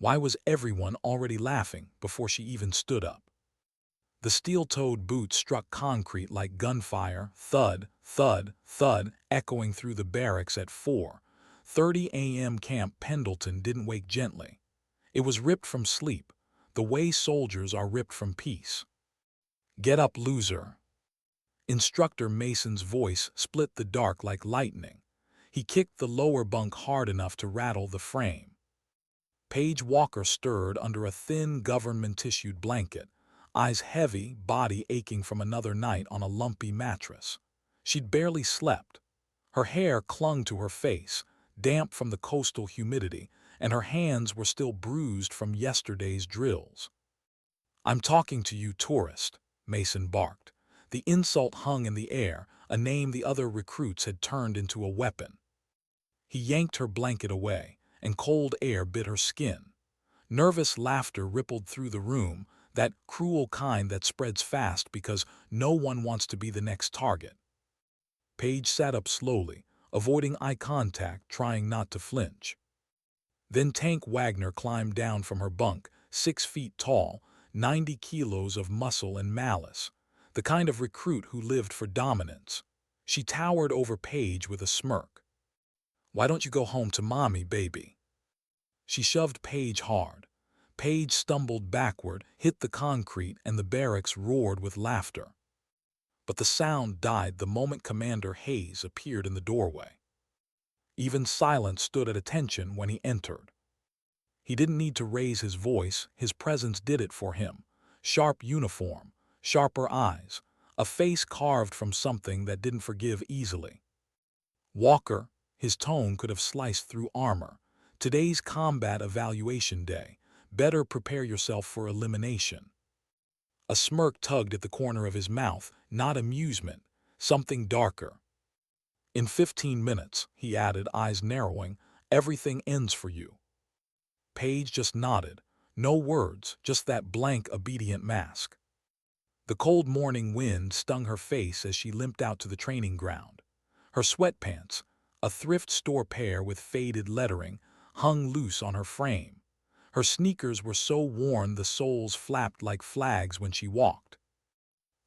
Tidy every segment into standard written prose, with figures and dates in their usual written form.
Why was everyone already laughing before she even stood up? The steel-toed boot struck concrete like gunfire, thud, thud, thud, echoing through the barracks at 4:30 a.m. Camp Pendleton didn't wake gently. It was ripped from sleep, the way soldiers are ripped from peace. "Get up, loser." Instructor Mason's voice split the dark like lightning. He kicked the lower bunk hard enough to rattle the frame. Paige Walker stirred under a thin government-tissued blanket, eyes heavy, body aching from another night on a lumpy mattress. She'd barely slept. Her hair clung to her face, damp from the coastal humidity, and her hands were still bruised from yesterday's drills. "I'm talking to you, tourist," Mason barked. The insult hung in the air, a name the other recruits had turned into a weapon. He yanked her blanket away, and cold air bit her skin. Nervous laughter rippled through the room, that cruel kind that spreads fast because no one wants to be the next target. Paige sat up slowly, avoiding eye contact, trying not to flinch. Then Tank Wagner climbed down from her bunk, 6 feet tall, 90 kilos of muscle and malice, the kind of recruit who lived for dominance. She towered over Paige with a smirk. "Why don't you go home to mommy, baby?" She shoved Paige hard. Paige stumbled backward, hit the concrete, and the barracks roared with laughter. But the sound died the moment Commander Hayes appeared in the doorway. Even silence stood at attention when he entered. He didn't need to raise his voice, his presence did it for him. Sharp uniform, sharper eyes, a face carved from something that didn't forgive easily. "Walker," his tone could have sliced through armor. "Today's combat evaluation day. Better prepare yourself for elimination." A smirk tugged at the corner of his mouth, not amusement, something darker. "In 15 minutes, he added, eyes narrowing, "everything ends for you." Paige just nodded. No words, just that blank, obedient mask. The cold morning wind stung her face as she limped out to the training ground. Her sweatpants, a thrift store pair with faded lettering, hung loose on her frame. Her sneakers were so worn the soles flapped like flags when she walked.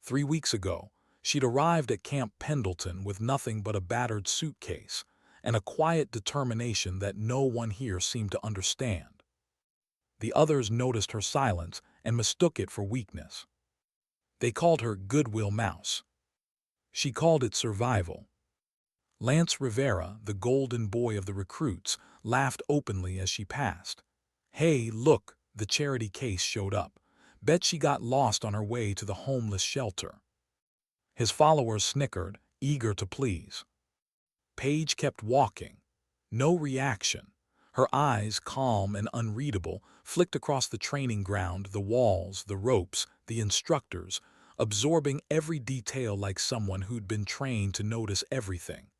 3 weeks ago, she'd arrived at Camp Pendleton with nothing but a battered suitcase and a quiet determination that no one here seemed to understand. The others noticed her silence and mistook it for weakness. They called her Goodwill Mouse. She called it survival. Lance Rivera, the golden boy of the recruits, laughed openly as she passed. "Hey, look," the charity case showed up. "Bet she got lost on her way to the homeless shelter." His followers snickered, eager to please. Paige kept walking. No reaction. Her eyes, calm and unreadable, flicked across the training ground, the walls, the ropes, the instructors, absorbing every detail like someone who'd been trained to notice everything.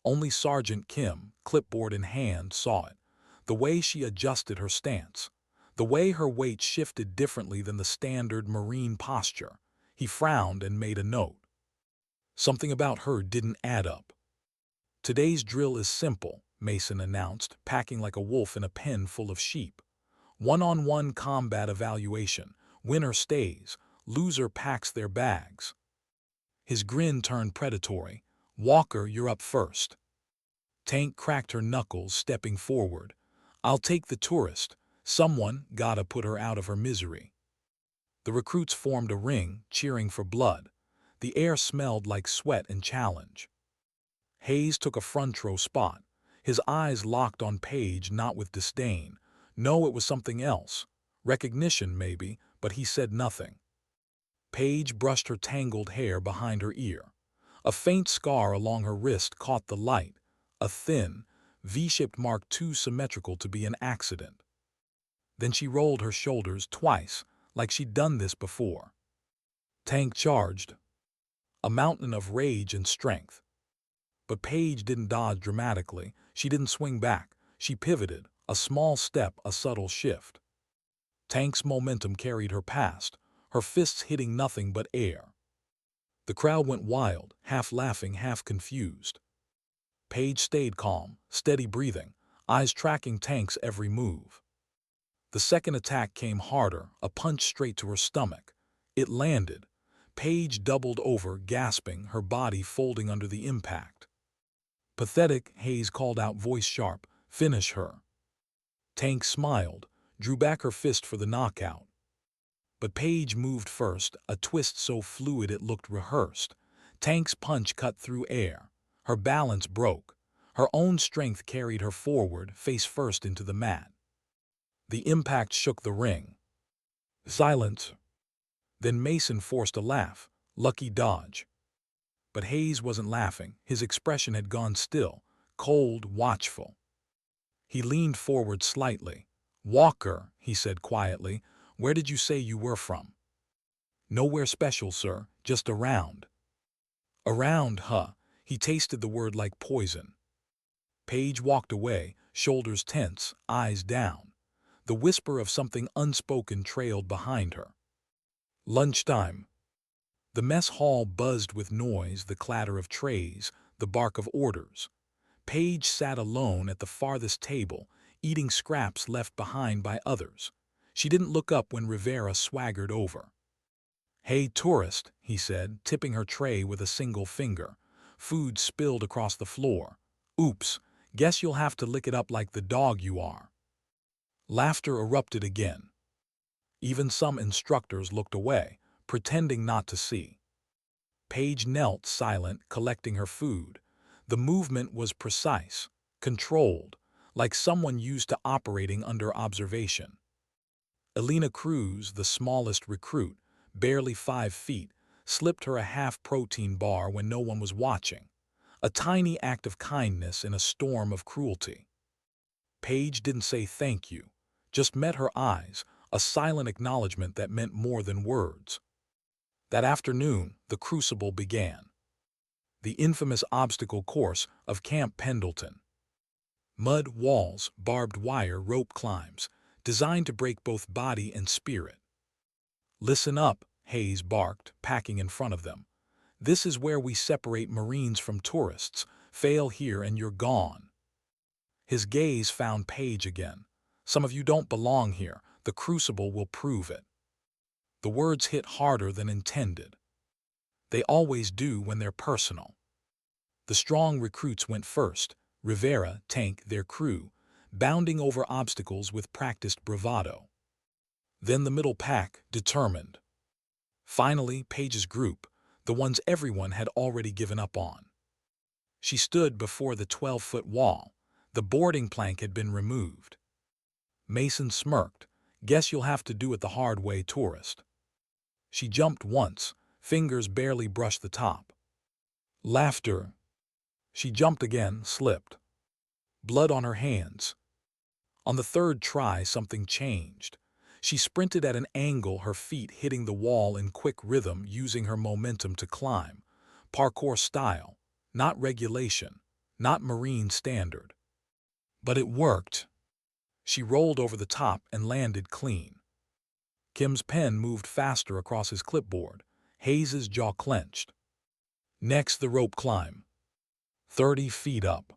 Only Sergeant Kim, clipboard in hand, saw it. The way she adjusted her stance. The way her weight shifted differently than the standard Marine posture. He frowned and made a note. Something about her didn't add up. "Today's drill is simple," Mason announced, packing like a wolf in a pen full of sheep. "One-on-one combat evaluation. Winner stays. Loser packs their bags." His grin turned predatory. "Walker, you're up first." Tank cracked her knuckles, stepping forward. "I'll take the tourist. Someone gotta put her out of her misery." The recruits formed a ring, cheering for blood. The air smelled like sweat and challenge. Hayes took a front row spot. His eyes locked on Paige, not with disdain. No, it was something else. Recognition, maybe, but he said nothing. Paige brushed her tangled hair behind her ear. A faint scar along her wrist caught the light, a thin, V-shaped mark too symmetrical to be an accident. Then she rolled her shoulders twice, like she'd done this before. Tank charged, a mountain of rage and strength. But Paige didn't dodge dramatically. She didn't swing back. She pivoted, a small step, a subtle shift. Tank's momentum carried her past, her fists hitting nothing but air. The crowd went wild, half laughing, half confused. Paige stayed calm, steady breathing, eyes tracking Tank's every move. The second attack came harder, a punch straight to her stomach. It landed. Paige doubled over, gasping, her body folding under the impact. Pathetic, Hayes called out, voice sharp, "Finish her." Tank smiled, drew back her fist for the knockout. But Paige moved first, a twist so fluid it looked rehearsed. Tank's punch cut through air. Her balance broke. Her own strength carried her forward, face first into the mat. The impact shook the ring. Silence. Then Mason forced a laugh. Lucky dodge. But Hayes wasn't laughing. His expression had gone still, cold, watchful. He leaned forward slightly. "Walker," he said quietly, "where did you say you were from?" "Nowhere special, sir. Just around." "Around, huh?" He tasted the word like poison. Paige walked away, shoulders tense, eyes down. The whisper of something unspoken trailed behind her. Lunchtime. The mess hall buzzed with noise, the clatter of trays, the bark of orders. Paige sat alone at the farthest table, eating scraps left behind by others. She didn't look up when Rivera swaggered over. "Hey, tourist," he said, tipping her tray with a single finger. Food spilled across the floor. "Oops, guess you'll have to lick it up like the dog you are." Laughter erupted again. Even some instructors looked away, pretending not to see. Paige knelt silent, collecting her food. The movement was precise, controlled, like someone used to operating under observation. Elena Cruz, the smallest recruit, barely 5 feet, slipped her a half-protein bar when no one was watching. A tiny act of kindness in a storm of cruelty. Paige didn't say thank you, just met her eyes, a silent acknowledgement that meant more than words. That afternoon, the crucible began. The infamous obstacle course of Camp Pendleton. Mud walls, barbed wire, rope climbs, designed to break both body and spirit. "Listen up," Hayes barked, packing in front of them. "This is where we separate Marines from tourists. Fail here and you're gone." His gaze found Paige again. "Some of you don't belong here. The crucible will prove it." The words hit harder than intended. They always do when they're personal. The strong recruits went first, Rivera, Tank, their crew, bounding over obstacles with practiced bravado. Then the middle pack, determined. Finally, Paige's group, the ones everyone had already given up on. She stood before the 12-foot wall. The boarding plank had been removed. Mason smirked. "Guess you'll have to do it the hard way, tourist." She jumped once, fingers barely brushed the top. Laughter. She jumped again, slipped. Blood on her hands. On the third try, something changed. She sprinted at an angle, her feet hitting the wall in quick rhythm, using her momentum to climb. Parkour style, not regulation, not Marine standard. But it worked. She rolled over the top and landed clean. Kim's pen moved faster across his clipboard. Hayes's jaw clenched. Next, the rope climb. 30 feet up.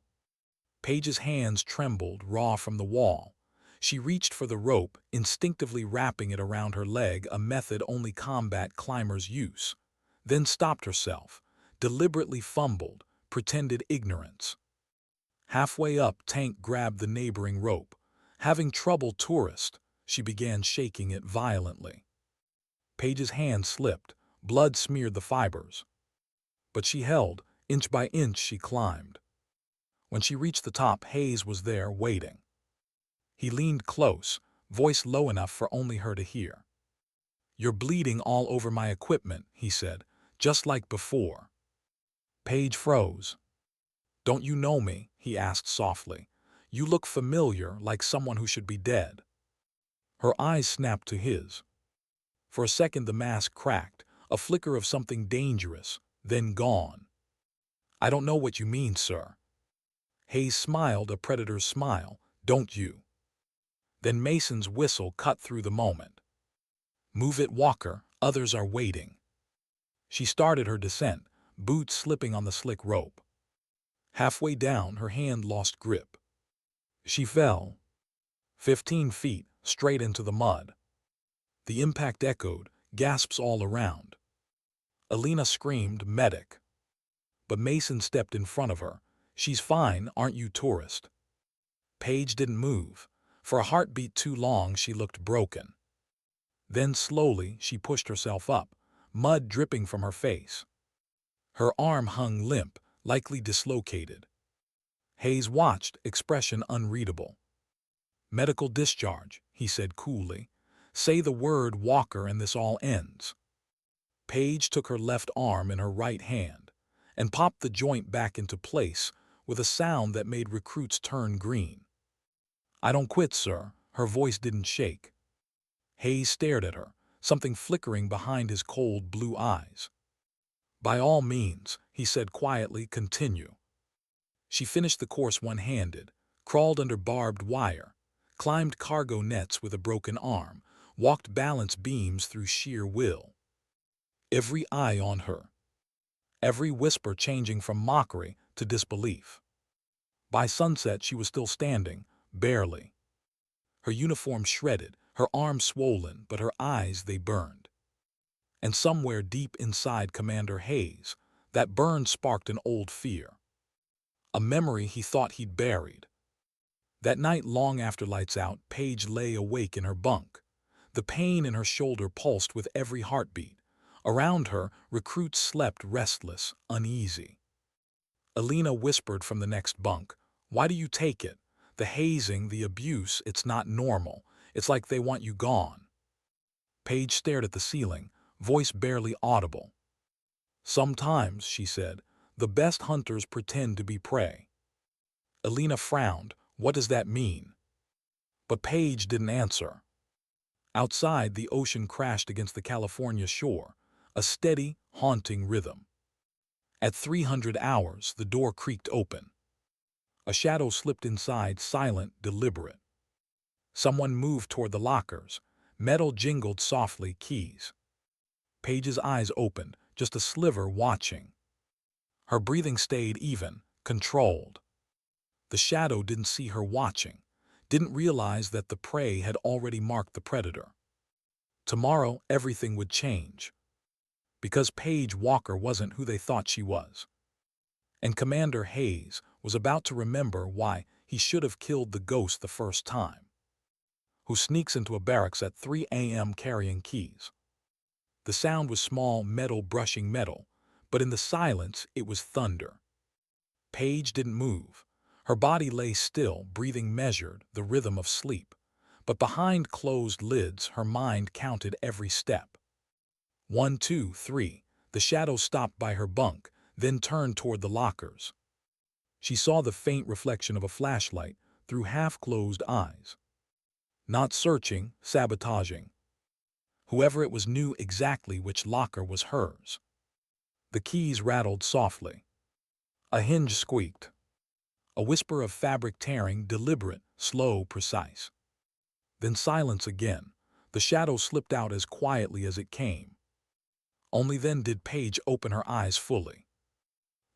Paige's hands trembled, raw from the wall. She reached for the rope, instinctively wrapping it around her leg, a method only combat climbers use. Then stopped herself, deliberately fumbled, pretended ignorance. Halfway up, Tank grabbed the neighboring rope. Having trouble, tourist. She began shaking it violently. Paige's hand slipped, blood smeared the fibers. But she held, inch by inch she climbed. When she reached the top, Hayes was there, waiting. He leaned close, voice low enough for only her to hear. "You're bleeding all over my equipment," he said, "just like before." Paige froze. "Don't you know me?" he asked softly. "You look familiar, like someone who should be dead." Her eyes snapped to his. For a second the mask cracked, a flicker of something dangerous, then gone. "I don't know what you mean, sir." Hayes smiled, a predator's smile. "Don't you?" Then Mason's whistle cut through the moment. "Move it, Walker. Others are waiting." She started her descent, boots slipping on the slick rope. Halfway down, her hand lost grip. She fell. 15 feet, straight into the mud. The impact echoed, gasps all around. Alina screamed, "Medic!" But Mason stepped in front of her. "She's fine, aren't you, tourist?" Paige didn't move. For a heartbeat too long, she looked broken. Then slowly, she pushed herself up, mud dripping from her face. Her arm hung limp, likely dislocated. Hayes watched, expression unreadable. "Medical discharge," he said coolly. "Say the word, Walker, and this all ends." Paige took her left arm in her right hand and popped the joint back into place with a sound that made recruits turn green. "I don't quit, sir." Her voice didn't shake. Hayes stared at her, something flickering behind his cold blue eyes. "By all means," he said quietly, "continue." She finished the course one-handed, crawled under barbed wire, climbed cargo nets with a broken arm, walked balance beams through sheer will. Every eye on her. Every whisper changing from mockery to disbelief. By sunset she was still standing, barely. Her uniform shredded, her arms swollen, but her eyes, they burned. And somewhere deep inside Commander Hayes, that burn sparked an old fear. A memory he thought he'd buried. That night, long after lights out, Paige lay awake in her bunk. The pain in her shoulder pulsed with every heartbeat. Around her, recruits slept restless, uneasy. Alina whispered from the next bunk, "Why do you take it? The hazing, the abuse, it's not normal. It's like they want you gone." Paige stared at the ceiling, voice barely audible. "Sometimes," she said, "the best hunters pretend to be prey." Alina frowned. "What does that mean?" But Paige didn't answer. Outside, the ocean crashed against the California shore, a steady, haunting rhythm. At 300 hours, the door creaked open. A shadow slipped inside, silent, deliberate. Someone moved toward the lockers. Metal jingled softly, keys. Paige's eyes opened, just a sliver watching. Her breathing stayed even, controlled. The shadow didn't see her watching, didn't realize that the prey had already marked the predator. Tomorrow, everything would change. Because Paige Walker wasn't who they thought she was. And Commander Hayes was about to remember why he should have killed the ghost the first time. Who sneaks into a barracks at 3 a.m. carrying keys. The sound was small, metal brushing metal, but in the silence it was thunder. Paige didn't move. Her body lay still, breathing measured, the rhythm of sleep. But behind closed lids, her mind counted every step. 1, 2, 3. The shadow stopped by her bunk, then turned toward the lockers. She saw the faint reflection of a flashlight through half-closed eyes. Not searching, sabotaging. Whoever it was knew exactly which locker was hers. The keys rattled softly. A hinge squeaked. A whisper of fabric tearing, deliberate, slow, precise. Then silence again. The shadow slipped out as quietly as it came. Only then did Paige open her eyes fully.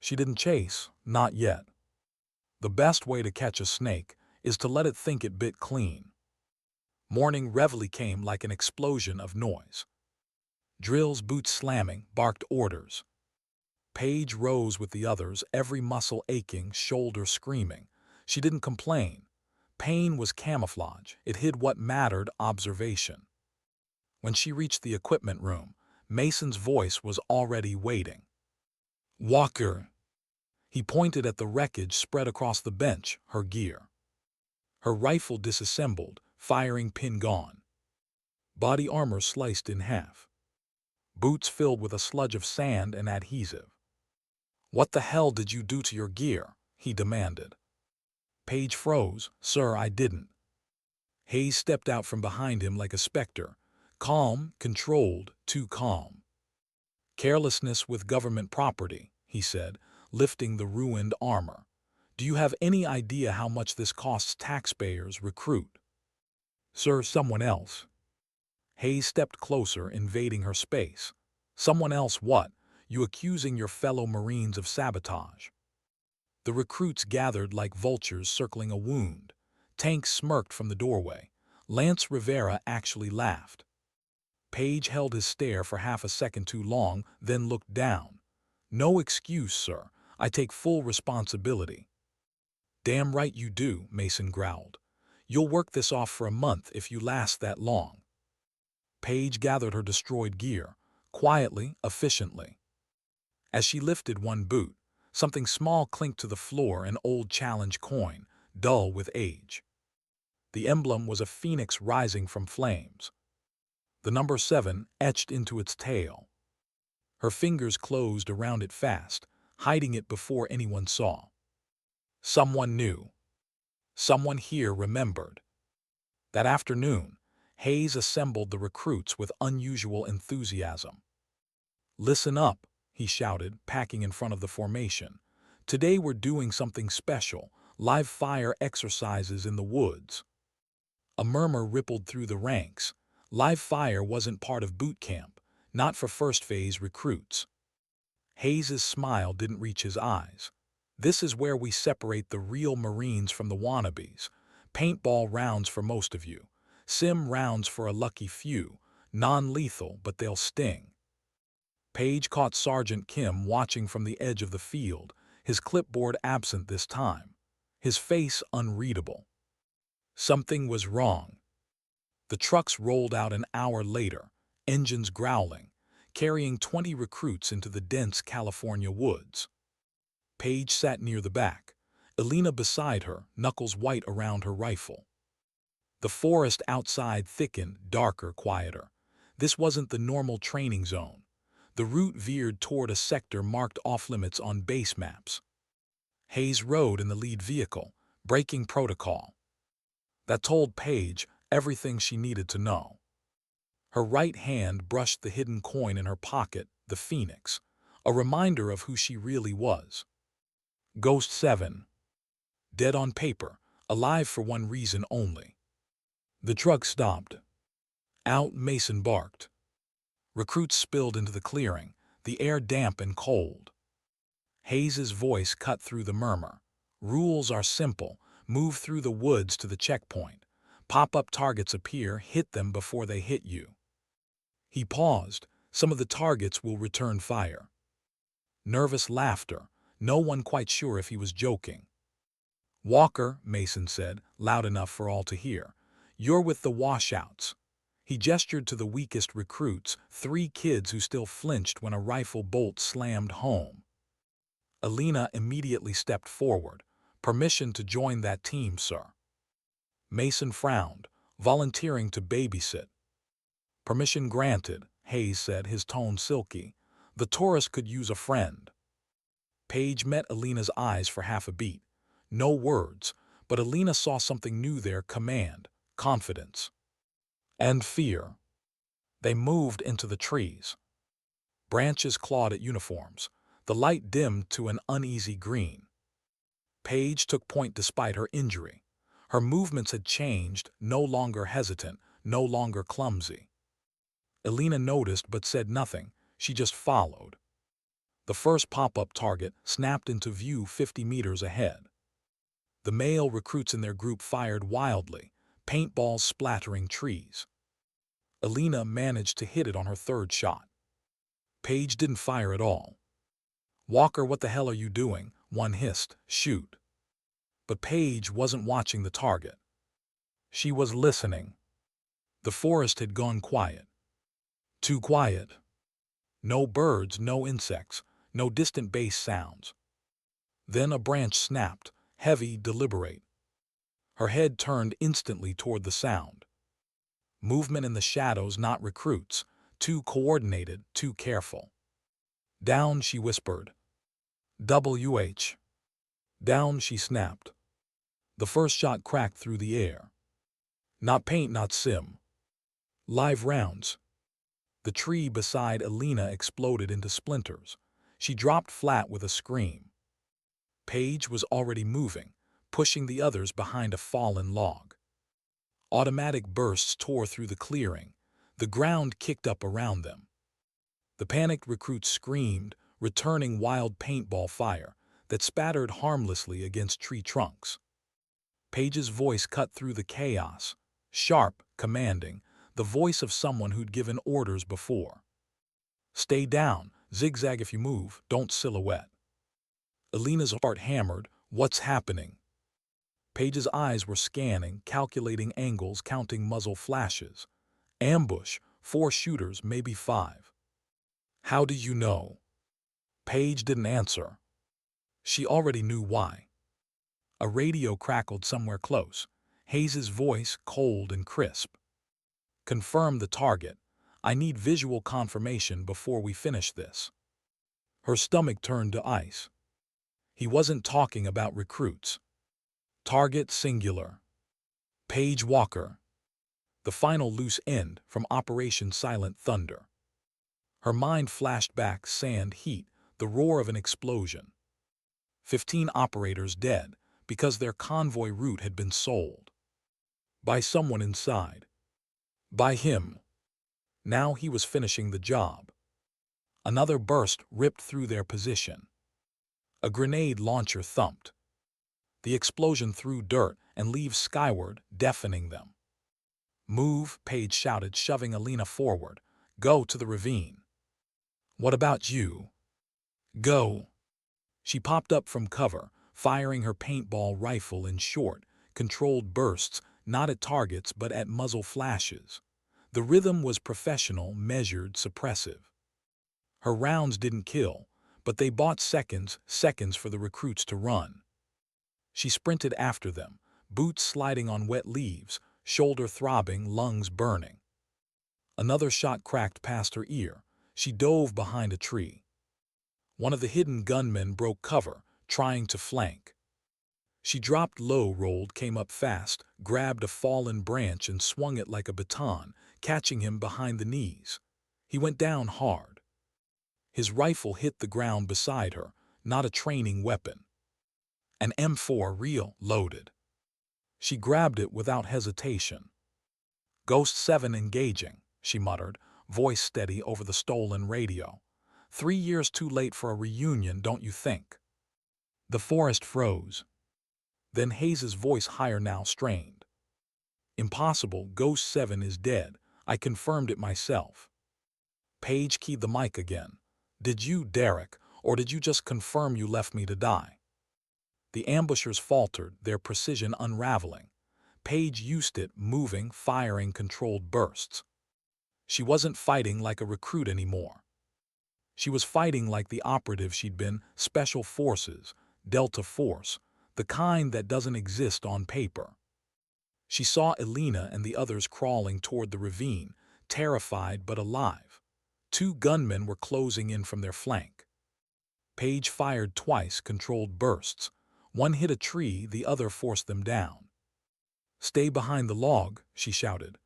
She didn't chase, not yet. The best way to catch a snake is to let it think it bit clean. Morning reveille came like an explosion of noise. Drills, boots slamming, barked orders. Paige rose with the others, every muscle aching, shoulder screaming. She didn't complain. Pain was camouflage. It hid what mattered, observation. When she reached the equipment room, Mason's voice was already waiting. "Walker." He pointed at the wreckage spread across the bench, her gear. Her rifle disassembled, firing pin gone. Body armor sliced in half. Boots filled with a sludge of sand and adhesive. "What the hell did you do to your gear?" he demanded. Paige froze. "Sir, I didn't." Hayes stepped out from behind him like a specter. Calm, controlled, too calm. "Carelessness with government property," he said, lifting the ruined armor. "Do you have any idea how much this costs taxpayers, recruit?" "Sir, someone else." Hayes stepped closer, invading her space. "Someone else what? You accusing your fellow Marines of sabotage." The recruits gathered like vultures circling a wound. Tanks smirked from the doorway. Lance Rivera actually laughed. Page held his stare for half a second too long, then looked down. "No excuse, sir. I take full responsibility." "Damn right you do," Mason growled. "You'll work this off for a month if you last that long." Page gathered her destroyed gear, quietly, efficiently. As she lifted one boot, something small clinked to the floor, an old challenge coin, dull with age. The emblem was a phoenix rising from flames. The number 7 etched into its tail. Her fingers closed around it fast, hiding it before anyone saw. Someone knew. Someone here remembered. That afternoon, Hayes assembled the recruits with unusual enthusiasm. "Listen up," he shouted, packing in front of the formation. "Today we're doing something special, live fire exercises in the woods." A murmur rippled through the ranks. Live fire wasn't part of boot camp, not for first phase recruits. Hayes's smile didn't reach his eyes. "This is where we separate the real Marines from the wannabes. Paintball rounds for most of you. Sim rounds for a lucky few. Non-lethal, but they'll sting." Page caught Sergeant Kim watching from the edge of the field, his clipboard absent this time, his face unreadable. Something was wrong. The trucks rolled out an hour later, engines growling, carrying 20 recruits into the dense California woods. Page sat near the back, Elena beside her, knuckles white around her rifle. The forest outside thickened, darker, quieter. This wasn't the normal training zone. The route veered toward a sector marked off-limits on base maps. Hayes rode in the lead vehicle, breaking protocol. That told Page everything she needed to know. Her right hand brushed the hidden coin in her pocket, the phoenix, a reminder of who she really was. Ghost 7. Dead on paper, alive for one reason only. The truck stopped. Out, Mason barked. Recruits spilled into the clearing, the air damp and cold. Hayes's voice cut through the murmur. "Rules are simple. Move through the woods to the checkpoint. Pop-up targets appear, hit them before they hit you." He paused. "Some of the targets will return fire." Nervous laughter, no one quite sure if he was joking. "Walker," Mason said, loud enough for all to hear, "you're with the washouts." He gestured to the weakest recruits, 3 kids who still flinched when a rifle bolt slammed home. Elena immediately stepped forward. "Permission to join that team, sir." Mason frowned, volunteering to babysit. "Permission granted," Hayes said, his tone silky. "The tourist could use a friend." Page met Elena's eyes for half a beat. No words, but Elena saw something new there: command, confidence, and fear. They moved into the trees. Branches clawed at uniforms. The light dimmed to an uneasy green. Page took point despite her injury. Her movements had changed, no longer hesitant, no longer clumsy. Elena noticed but said nothing. She just followed. The first pop-up target snapped into view 50 meters ahead. The male recruits in their group fired wildly, paintballs splattering trees. Elena managed to hit it on her third shot. Page didn't fire at all. "Walker, what the hell are you doing?" one hissed. "Shoot." But Page wasn't watching the target. She was listening. The forest had gone quiet. Too quiet. No birds, no insects, no distant bass sounds. Then a branch snapped, heavy, deliberate. Her head turned instantly toward the sound. Movement in the shadows, not recruits. Too coordinated, too careful. "Down," she whispered. "WH." "Down," she snapped. The first shot cracked through the air. Not paint, not sim. Live rounds. The tree beside Elena exploded into splinters. She dropped flat with a scream. Page was already moving, pushing the others behind a fallen log. Automatic bursts tore through the clearing. The ground kicked up around them. The panicked recruits screamed, returning wild paintball fire that spattered harmlessly against tree trunks. Page's voice cut through the chaos. sharp, commanding, the voice of someone who'd given orders before. Stay down, zigzag if you move, don't silhouette. Alina's heart hammered. What's happening? Paige's eyes were scanning, calculating angles, counting muzzle flashes. Ambush, 4 shooters, maybe 5. How do you know? Paige didn't answer. She already knew why. A radio crackled somewhere close, Hayes's voice cold and crisp. Confirm the target. I need visual confirmation before we finish this. Her stomach turned to ice. He wasn't talking about recruits. Target singular. Paige Walker. The final loose end from Operation Silent Thunder. Her mind flashed back, sand, heat, the roar of an explosion. 15 operators dead because their convoy route had been sold. By someone inside. By him. Now he was finishing the job. Another burst ripped through their position. A grenade launcher thumped. The explosion threw dirt and leaves skyward, deafening them. Move, Paige shouted, shoving Alina forward. Go to the ravine. What about you? Go. She popped up from cover, firing her paintball rifle in short, controlled bursts, not at targets but at muzzle flashes. The rhythm was professional, measured, suppressive. Her rounds didn't kill, but they bought seconds for the recruits to run. She sprinted after them, boots sliding on wet leaves, shoulder throbbing, lungs burning. Another shot cracked past her ear. She dove behind a tree. One of the hidden gunmen broke cover, trying to flank. She dropped low, rolled, came up fast, grabbed a fallen branch and swung it like a baton, catching him behind the knees. He went down hard. His rifle hit the ground beside her, not a training weapon. An M4 real, loaded. She grabbed it without hesitation. Ghost 7 engaging, she muttered, voice steady over the stolen radio. 3 years too late for a reunion, don't you think? The forest froze. Then Hayes's voice, higher now, strained. Impossible, Ghost 7 is dead. I confirmed it myself. Paige keyed the mic again. Did you, Derek, or did you just confirm you left me to die? The ambushers faltered, their precision unraveling. Paige used it, moving, firing controlled bursts. She wasn't fighting like a recruit anymore. She was fighting like the operative she'd been, Special Forces, Delta Force, the kind that doesn't exist on paper. She saw Alina and the others crawling toward the ravine, terrified but alive. 2 gunmen were closing in from their flank. Paige fired twice, controlled bursts. One hit a tree, the other forced them down. Stay behind the log, she shouted.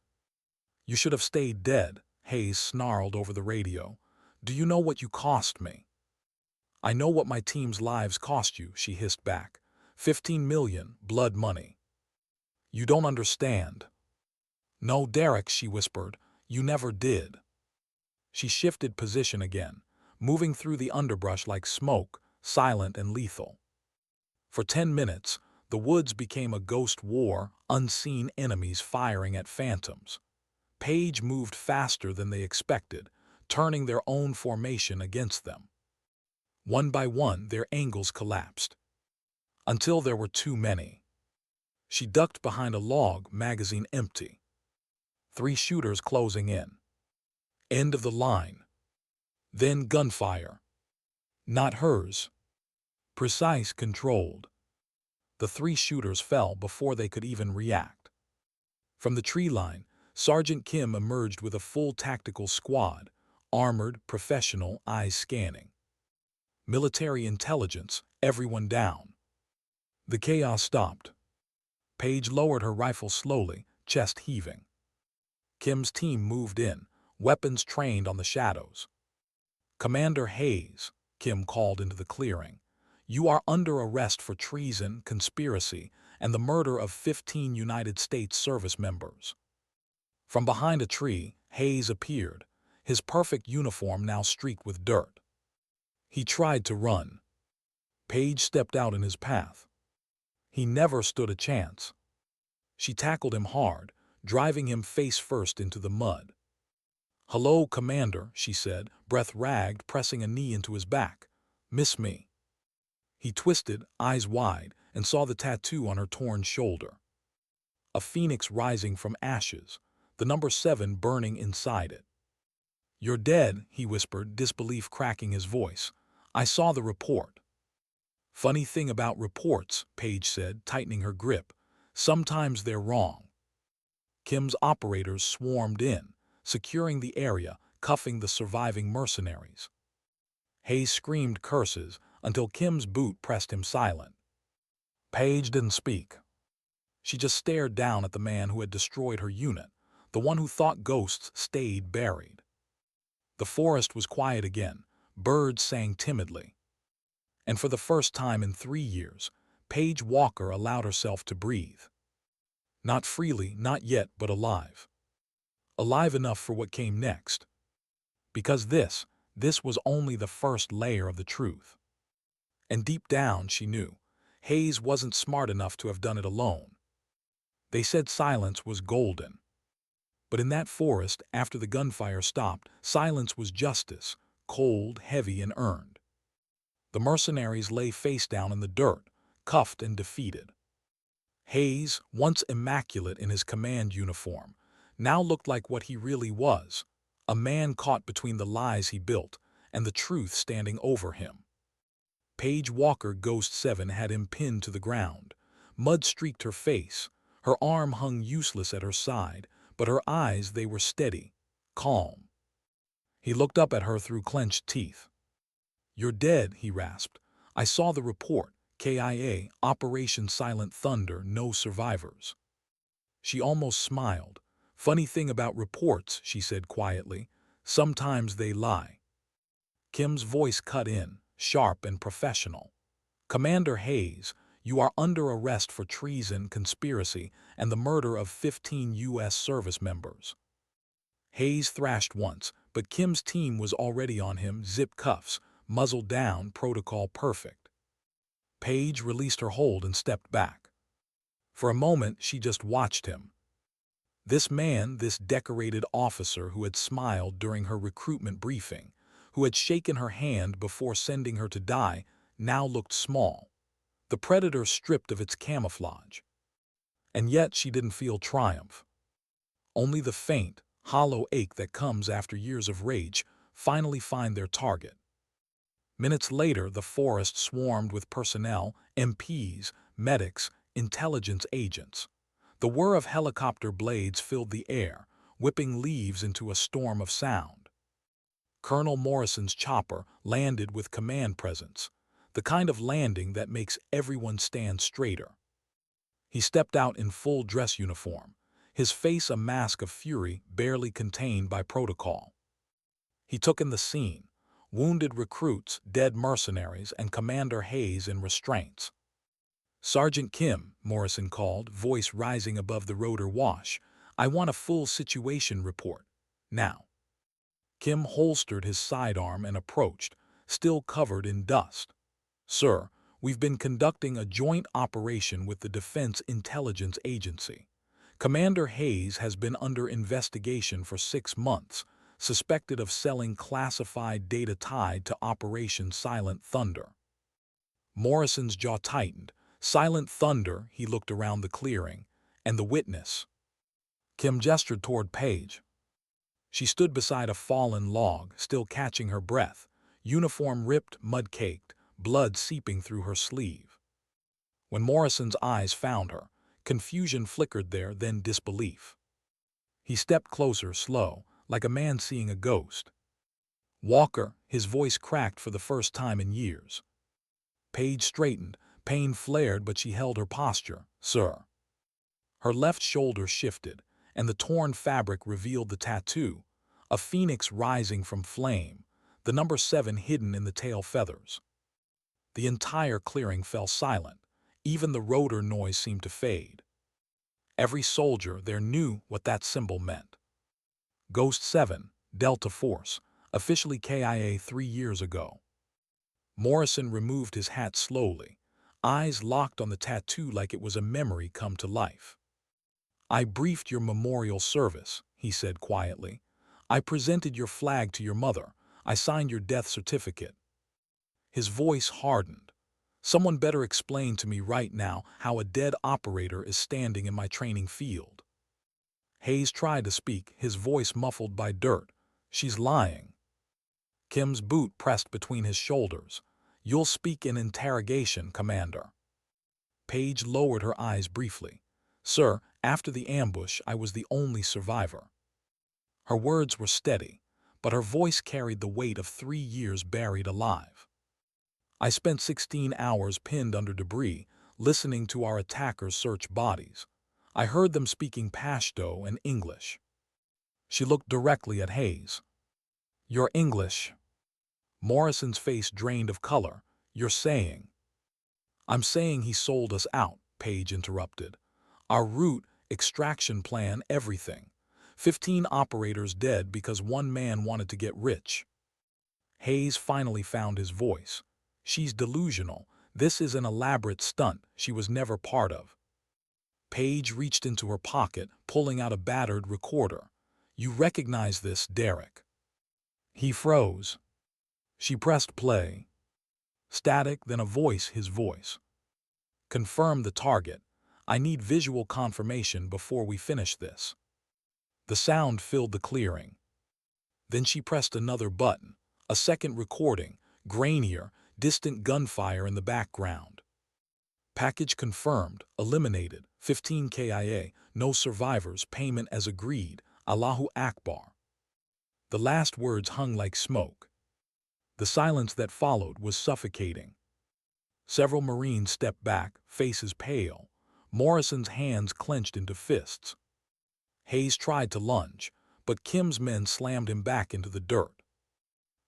You should have stayed dead, Hayes snarled over the radio. Do you know what you cost me? I know what my team's lives cost you, she hissed back. 15 million, blood money. You don't understand. No, Derek, she whispered. You never did. She shifted position again, moving through the underbrush like smoke, silent and lethal. For 10 minutes, the woods became a ghost war, unseen enemies firing at phantoms. Paige moved faster than they expected, turning their own formation against them. One by one, their angles collapsed, until there were too many. She ducked behind a log, magazine empty. 3 shooters closing in. End of the line. Then gunfire. Not hers. Precise, controlled. The 3 shooters fell before they could even react. From the tree line, Sergeant Kim emerged with a full tactical squad, armored, professional, eyes scanning. Military intelligence, everyone down. The chaos stopped. Paige lowered her rifle slowly, chest heaving. Kim's team moved in, weapons trained on the shadows. Commander Hayes, Kim called into the clearing. You are under arrest for treason, conspiracy, and the murder of 15 United States service members. From behind a tree, Hayes appeared, his perfect uniform now streaked with dirt. He tried to run. Paige stepped out in his path. He never stood a chance. She tackled him hard, driving him face first into the mud. "Hello, Commander," she said, breath ragged, pressing a knee into his back. "Miss me?" He twisted, eyes wide, and saw the tattoo on her torn shoulder. A phoenix rising from ashes, the number 7 burning inside it. "You're dead," he whispered, disbelief cracking his voice. "I saw the report." "Funny thing about reports," Paige said, tightening her grip. "Sometimes they're wrong." Kim's operators swarmed in, securing the area, cuffing the surviving mercenaries. Hayes screamed curses until Kim's boot pressed him silent. Paige didn't speak. She just stared down at the man who had destroyed her unit, the one who thought ghosts stayed buried. The forest was quiet again. Birds sang timidly. And for the first time in 3 years, Paige Walker allowed herself to breathe. Not freely, not yet, but alive. Alive enough for what came next. Because this was only the first layer of the truth. And deep down, she knew, Hayes wasn't smart enough to have done it alone. They said silence was golden. But in that forest, after the gunfire stopped, silence was justice, cold, heavy, and earned. The mercenaries lay face down in the dirt, cuffed and defeated. Hayes, once immaculate in his command uniform, now looked like what he really was, a man caught between the lies he built and the truth standing over him. Paige Walker Ghost 7 had him pinned to the ground. Mud streaked her face. Her arm hung useless at her side, but her eyes, they were steady, calm. He looked up at her through clenched teeth. "You're dead," he rasped. "I saw the report. KIA, Operation Silent Thunder, no survivors." She almost smiled. "Funny thing about reports," she said quietly. "Sometimes they lie." Kim's voice cut in, sharp and professional. "Commander Hayes, you are under arrest for treason, conspiracy, and the murder of 15 U.S. service members." Hayes thrashed once, but Kim's team was already on him, zip cuffs, muzzle down, protocol perfect. Paige released her hold and stepped back. For a moment, she just watched him. This man, this decorated officer who had smiled during her recruitment briefing, who had shaken her hand before sending her to die, now looked small. The predator stripped of its camouflage. And yet she didn't feel triumph. Only the faint, hollow ache that comes after years of rage finally find their target. Minutes later, the forest swarmed with personnel, MPs, medics, intelligence agents. The whir of helicopter blades filled the air, whipping leaves into a storm of sound. Colonel Morrison's chopper landed with command presence, the kind of landing that makes everyone stand straighter. He stepped out in full dress uniform, his face a mask of fury barely contained by protocol. He took in the scene. Wounded recruits, dead mercenaries, and Commander Hayes in restraints. "Sergeant Kim," Morrison called, voice rising above the rotor wash, "I want a full situation report. Now." Kim holstered his sidearm and approached, still covered in dust. "Sir, we've been conducting a joint operation with the Defense Intelligence Agency. Commander Hayes has been under investigation for 6 months, suspected of selling classified data tied to Operation Silent Thunder." Morrison's jaw tightened. Silent Thunder, he looked around the clearing. And the witness? Kim gestured toward Paige. She stood beside a fallen log, still catching her breath, uniform ripped, mud-caked, blood seeping through her sleeve. When Morrison's eyes found her, confusion flickered there, then disbelief. He stepped closer, slow, like a man seeing a ghost. "Walker," his voice cracked for the first time in years. Paige straightened, pain flared, but she held her posture. "Sir." Her left shoulder shifted, and the torn fabric revealed the tattoo, a phoenix rising from flame, the number 7 hidden in the tail feathers. The entire clearing fell silent. Even the rotor noise seemed to fade. Every soldier there knew what that symbol meant. Ghost 7, Delta Force, officially KIA 3 years ago. Morrison removed his hat slowly, eyes locked on the tattoo like it was a memory come to life. I briefed your memorial service, he said quietly. I presented your flag to your mother. I signed your death certificate. His voice hardened. Someone better explain to me right now how a dead operator is standing in my training field. Hayes tried to speak, his voice muffled by dirt. She's lying. Kim's boot pressed between his shoulders. You'll speak in interrogation, Commander. Paige lowered her eyes briefly. Sir, after the ambush, I was the only survivor. Her words were steady, but her voice carried the weight of 3 years buried alive. I spent 16 hours pinned under debris, listening to our attackers search bodies. I heard them speaking Pashto and English. She looked directly at Hayes. You're English. Morrison's face drained of color. You're saying. I'm saying he sold us out, Paige interrupted. Our route, extraction plan, everything. 15 operators dead because one man wanted to get rich. Hayes finally found his voice. She's delusional. This is an elaborate stunt she was never part of. Paige reached into her pocket, pulling out a battered recorder. You recognize this, Derek? He froze. She pressed play. Static, then a voice, his voice. Confirm the target. I need visual confirmation before we finish this. The sound filled the clearing. Then she pressed another button, a second recording, grainier, distant gunfire in the background. Package confirmed, eliminated, 15 KIA, no survivors, payment as agreed, Allahu Akbar. The last words hung like smoke. The silence that followed was suffocating. Several Marines stepped back, faces pale. Morrison's hands clenched into fists. Hayes tried to lunge, but Kim's men slammed him back into the dirt.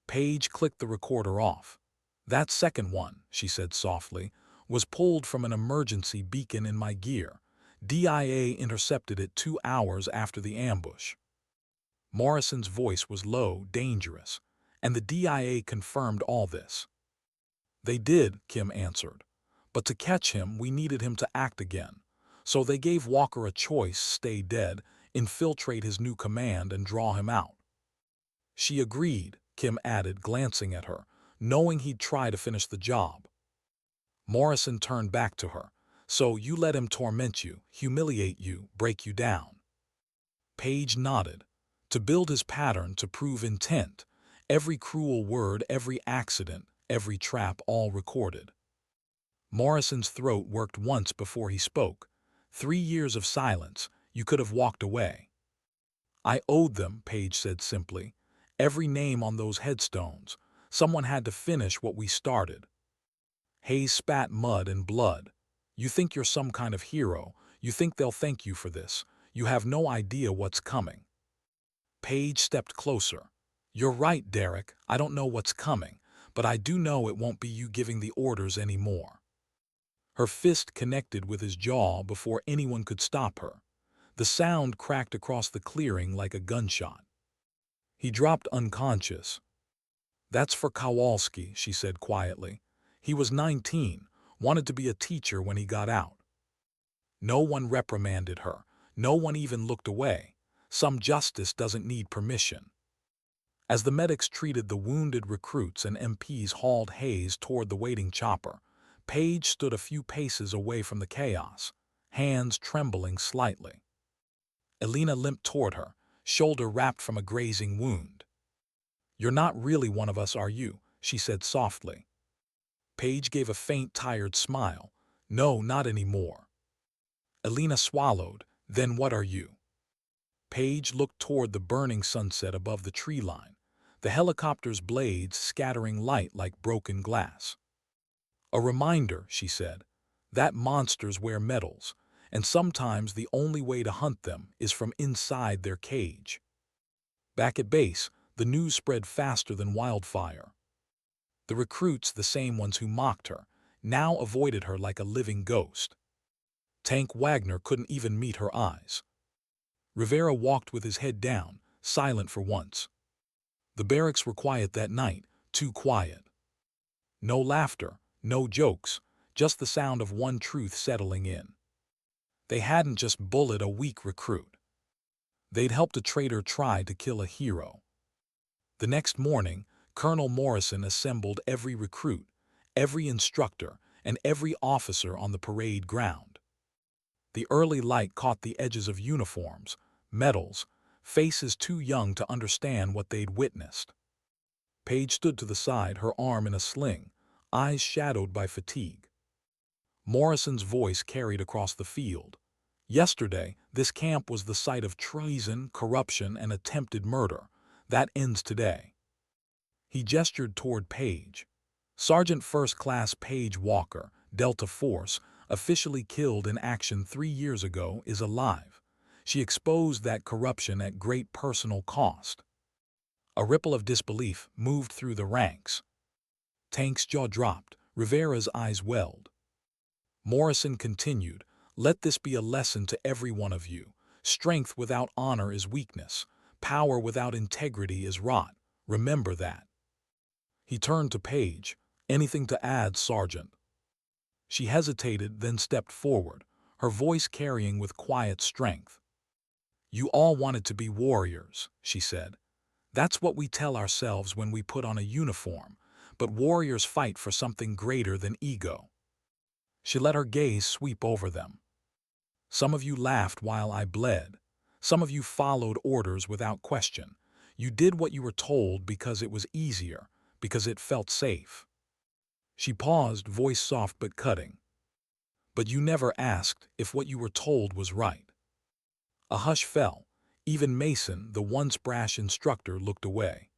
Paige clicked the recorder off. That second one, she said softly, was pulled from an emergency beacon in my gear. DIA intercepted it 2 hours after the ambush. Morrison's voice was low, dangerous, and the DIA confirmed all this. They did, Kim answered. But to catch him, we needed him to act again. So they gave Walker a choice: stay dead, infiltrate his new command, and draw him out. She agreed, Kim added, glancing at her, knowing he'd try to finish the job. Morrison turned back to her. So you let him torment you, humiliate you, break you down. Paige nodded. To build his pattern, to prove intent. Every cruel word, every accident, every trap, all recorded. Morrison's throat worked once before he spoke. 3 years of silence. You could have walked away. I owed them, Paige said simply. Every name on those headstones. Someone had to finish what we started. Hayes spat mud and blood. You think you're some kind of hero. You think they'll thank you for this. You have no idea what's coming. Paige stepped closer. You're right, Derek. I don't know what's coming, but I do know it won't be you giving the orders anymore. Her fist connected with his jaw before anyone could stop her. The sound cracked across the clearing like a gunshot. He dropped unconscious. That's for Kowalski, she said quietly. He was 19, wanted to be a teacher when he got out. No one reprimanded her. No one even looked away. Some justice doesn't need permission. As the medics treated the wounded recruits and MPs hauled Hayes toward the waiting chopper, Paige stood a few paces away from the chaos, hands trembling slightly. Elena limped toward her, shoulder wrapped from a grazing wound. You're not really one of us, are you? She said softly. Paige gave a faint, tired smile. No, not anymore. Elena swallowed. Then what are you? Paige looked toward the burning sunset above the tree line, the helicopter's blades scattering light like broken glass. A reminder, she said, that monsters wear medals, and sometimes the only way to hunt them is from inside their cage. Back at base, the news spread faster than wildfire. The recruits, the same ones who mocked her, now avoided her like a living ghost. Tank Wagner couldn't even meet her eyes. Rivera walked with his head down, silent for once. The barracks were quiet that night, too quiet. No laughter, no jokes, just the sound of one truth settling in. They hadn't just bullied a weak recruit. They'd helped a traitor try to kill a hero. The next morning, Colonel Morrison assembled every recruit, every instructor, and every officer on the parade ground. The early light caught the edges of uniforms, medals, faces too young to understand what they'd witnessed. Paige stood to the side, her arm in a sling, eyes shadowed by fatigue. Morrison's voice carried across the field. Yesterday, this camp was the site of treason, corruption, and attempted murder. That ends today. He gestured toward Paige. Sergeant First Class Paige Walker, Delta Force, officially killed in action 3 years ago, is alive. She exposed that corruption at great personal cost. A ripple of disbelief moved through the ranks. Tank's jaw dropped, Rivera's eyes welled. Morrison continued, "Let this be a lesson to every one of you. Strength without honor is weakness. Power without integrity is rot. Remember that." He turned to Paige. "Anything to add, Sergeant?" She hesitated, then stepped forward, her voice carrying with quiet strength. "You all wanted to be warriors," she said. "That's what we tell ourselves when we put on a uniform, but warriors fight for something greater than ego." She let her gaze sweep over them. "Some of you laughed while I bled. Some of you followed orders without question. You did what you were told because it was easier, because it felt safe." She paused, voice soft but cutting. "But you never asked if what you were told was right." A hush fell. Even Mason, the once brash instructor, looked away.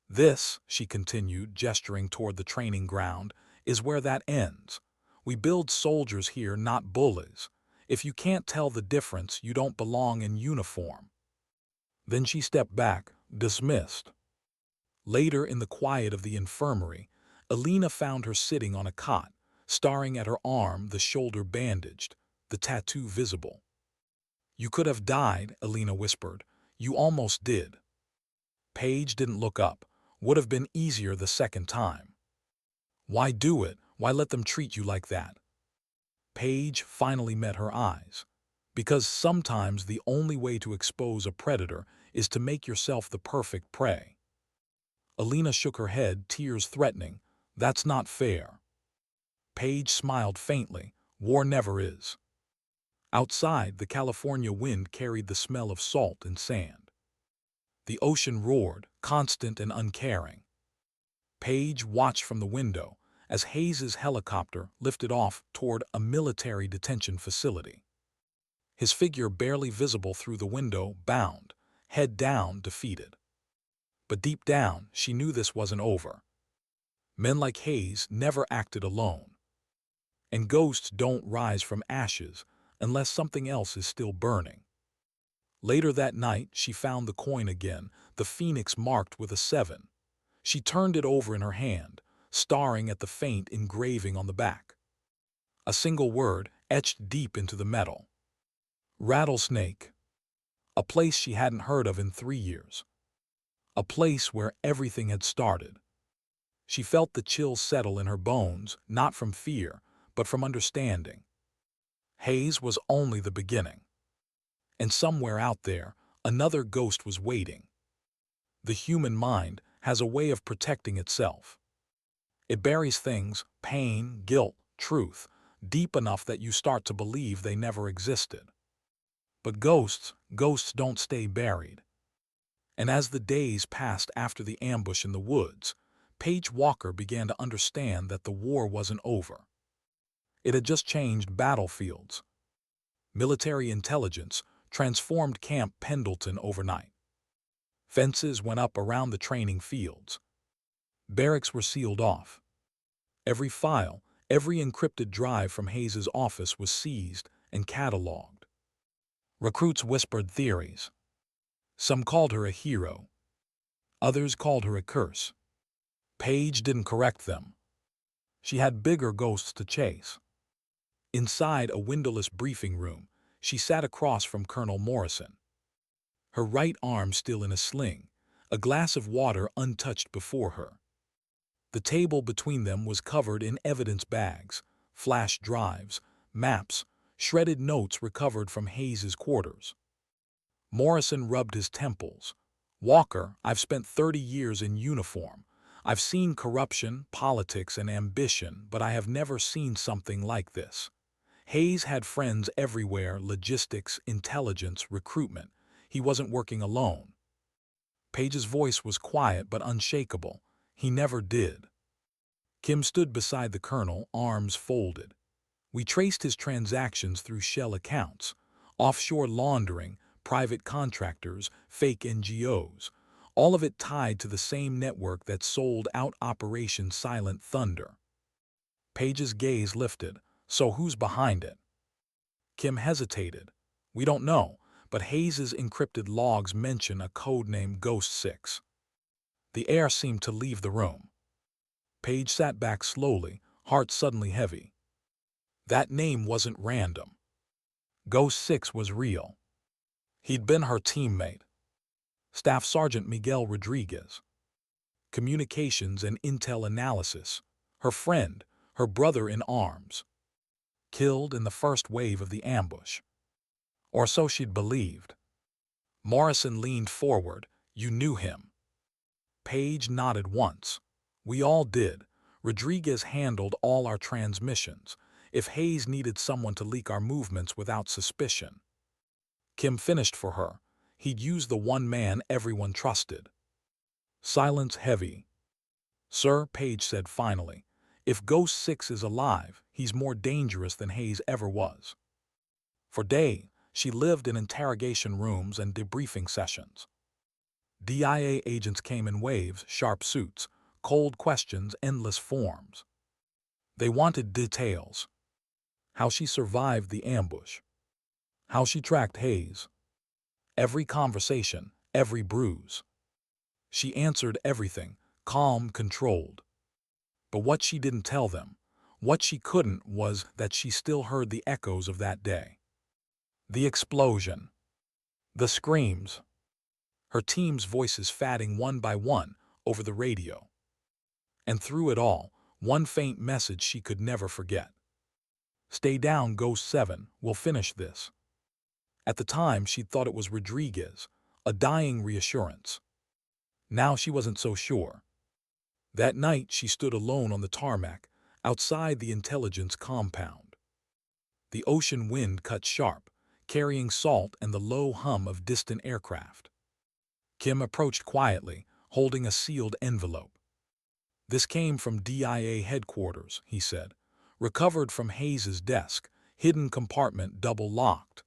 "This," she continued, gesturing toward the training ground, "is where that ends. We build soldiers here, not bullies. If you can't tell the difference, you don't belong in uniform." Then she stepped back, dismissed. Later, in the quiet of the infirmary, Alina found her sitting on a cot, staring at her arm, the shoulder bandaged, the tattoo visible. "You could have died," Alina whispered. "You almost did." Paige didn't look up. "Would have been easier the second time." "Why do it? Why let them treat you like that?" Paige finally met her eyes. "Because sometimes the only way to expose a predator is to make yourself the perfect prey." Alina shook her head, tears threatening. "That's not fair." Paige smiled faintly. "War never is." Outside, the California wind carried the smell of salt and sand. The ocean roared, constant and uncaring. Paige watched from the window as Hayes's helicopter lifted off toward a military detention facility. His figure barely visible through the window, bound, head down, defeated. But deep down, she knew this wasn't over. Men like Hayes never acted alone. And ghosts don't rise from ashes unless something else is still burning. Later that night, she found the coin again, the phoenix marked with a 7. She turned it over in her hand, staring at the faint engraving on the back. A single word etched deep into the metal. Rattlesnake. A place she hadn't heard of in 3 years. A place where everything had started. She felt the chill settle in her bones, not from fear, but from understanding. Hayes was only the beginning. And somewhere out there, another ghost was waiting. The human mind has a way of protecting itself. It buries things, pain, guilt, truth, deep enough that you start to believe they never existed. But ghosts don't stay buried. And as the days passed after the ambush in the woods, Paige Walker began to understand that the war wasn't over. It had just changed battlefields. Military intelligence transformed Camp Pendleton overnight. Fences went up around the training fields. Barracks were sealed off. Every file, every encrypted drive from Hayes's office was seized and cataloged. Recruits whispered theories. Some called her a hero. Others called her a curse. Paige didn't correct them. She had bigger ghosts to chase. Inside a windowless briefing room, she sat across from Colonel Morrison. Her right arm still in a sling, a glass of water untouched before her. The table between them was covered in evidence bags, flash drives, maps, shredded notes recovered from Hayes's quarters. Morrison rubbed his temples. Walker, I've spent 30 years in uniform. I've seen corruption, politics, and ambition, but I have never seen something like this. Hayes had friends everywhere: logistics, intelligence, recruitment. He wasn't working alone. Page's voice was quiet but unshakable. He never did. Kim stood beside the colonel, arms folded. We traced his transactions through shell accounts, offshore laundering, private contractors, fake NGOs, all of it tied to the same network that sold out Operation Silent Thunder. Page's gaze lifted. So who's behind it? Kim hesitated. We don't know, but Hayes's encrypted logs mention a code name Ghost 6. The air seemed to leave the room. Page sat back slowly, heart suddenly heavy. That name wasn't random. Ghost 6 was real. He'd been her teammate, Staff Sergeant Miguel Rodriguez. Communications and intel analysis. Her friend, her brother in arms. Killed in the first wave of the ambush. Or so she'd believed. Morrison leaned forward. You knew him. Page nodded once. We all did. Rodriguez handled all our transmissions. If Hayes needed someone to leak our movements without suspicion. Kim finished for her. He'd used the one man everyone trusted. Silence heavy. Sir, Page said finally, if Ghost 6 is alive, he's more dangerous than Hayes ever was. For days, she lived in interrogation rooms and debriefing sessions. DIA agents came in waves, sharp suits, cold questions, endless forms. They wanted details. How she survived the ambush. How she tracked Hayes. Every conversation, every bruise. She answered everything, calm, controlled. But what she didn't tell them, what she couldn't, was that she still heard the echoes of that day. The explosion. The screams. Her team's voices fading one by one over the radio. And through it all, one faint message she could never forget. Stay down, Ghost 7, we'll finish this. At the time, she'd thought it was Rodriguez, a dying reassurance. Now she wasn't so sure. That night, she stood alone on the tarmac, outside the intelligence compound. The ocean wind cut sharp, carrying salt and the low hum of distant aircraft. Kim approached quietly, holding a sealed envelope. This came from DIA headquarters, he said, recovered from Hayes's desk, hidden compartment double-locked.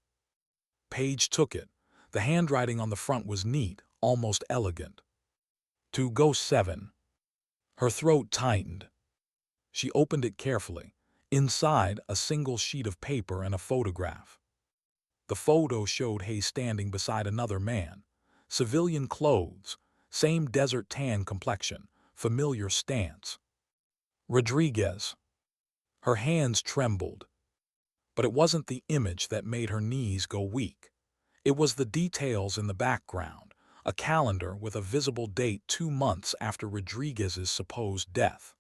Page took it. The handwriting on the front was neat, almost elegant. To Ghost 7. Her throat tightened. She opened it carefully. Inside, a single sheet of paper and a photograph. The photo showed Hayes standing beside another man. Civilian clothes, same desert tan complexion, familiar stance. Rodriguez. Her hands trembled. But it wasn't the image that made her knees go weak. It was the details in the background, a calendar with a visible date 2 months after Rodriguez's supposed death.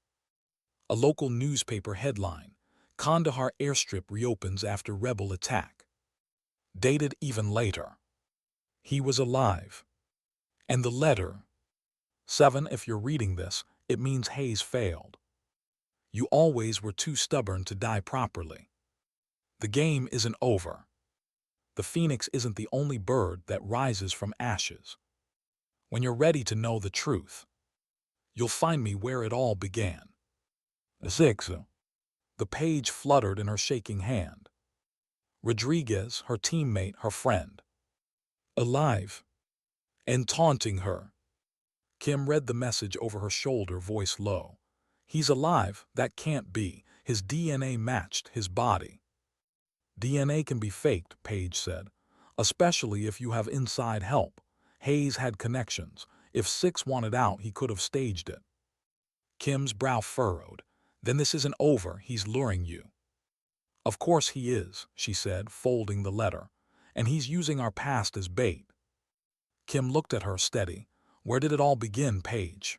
A local newspaper headline, Kandahar airstrip reopens after rebel attack. Dated even later. He was alive. And the letter. 7, if you're reading this, it means Hayes failed. You always were too stubborn to die properly. The game isn't over. The phoenix isn't the only bird that rises from ashes. When you're ready to know the truth, you'll find me where it all began. 6. The page fluttered in her shaking hand. Rodriguez, her teammate, her friend. Alive. And taunting her. Kim read the message over her shoulder, voice low. He's alive, that can't be. His DNA matched his body. DNA can be faked, Page said, especially if you have inside help. Hayes had connections. If 6 wanted out, he could have staged it. Kim's brow furrowed. Then this isn't over, he's luring you. Of course he is, she said, folding the letter. And he's using our past as bait. Kim looked at her steady. Where did it all begin, Page?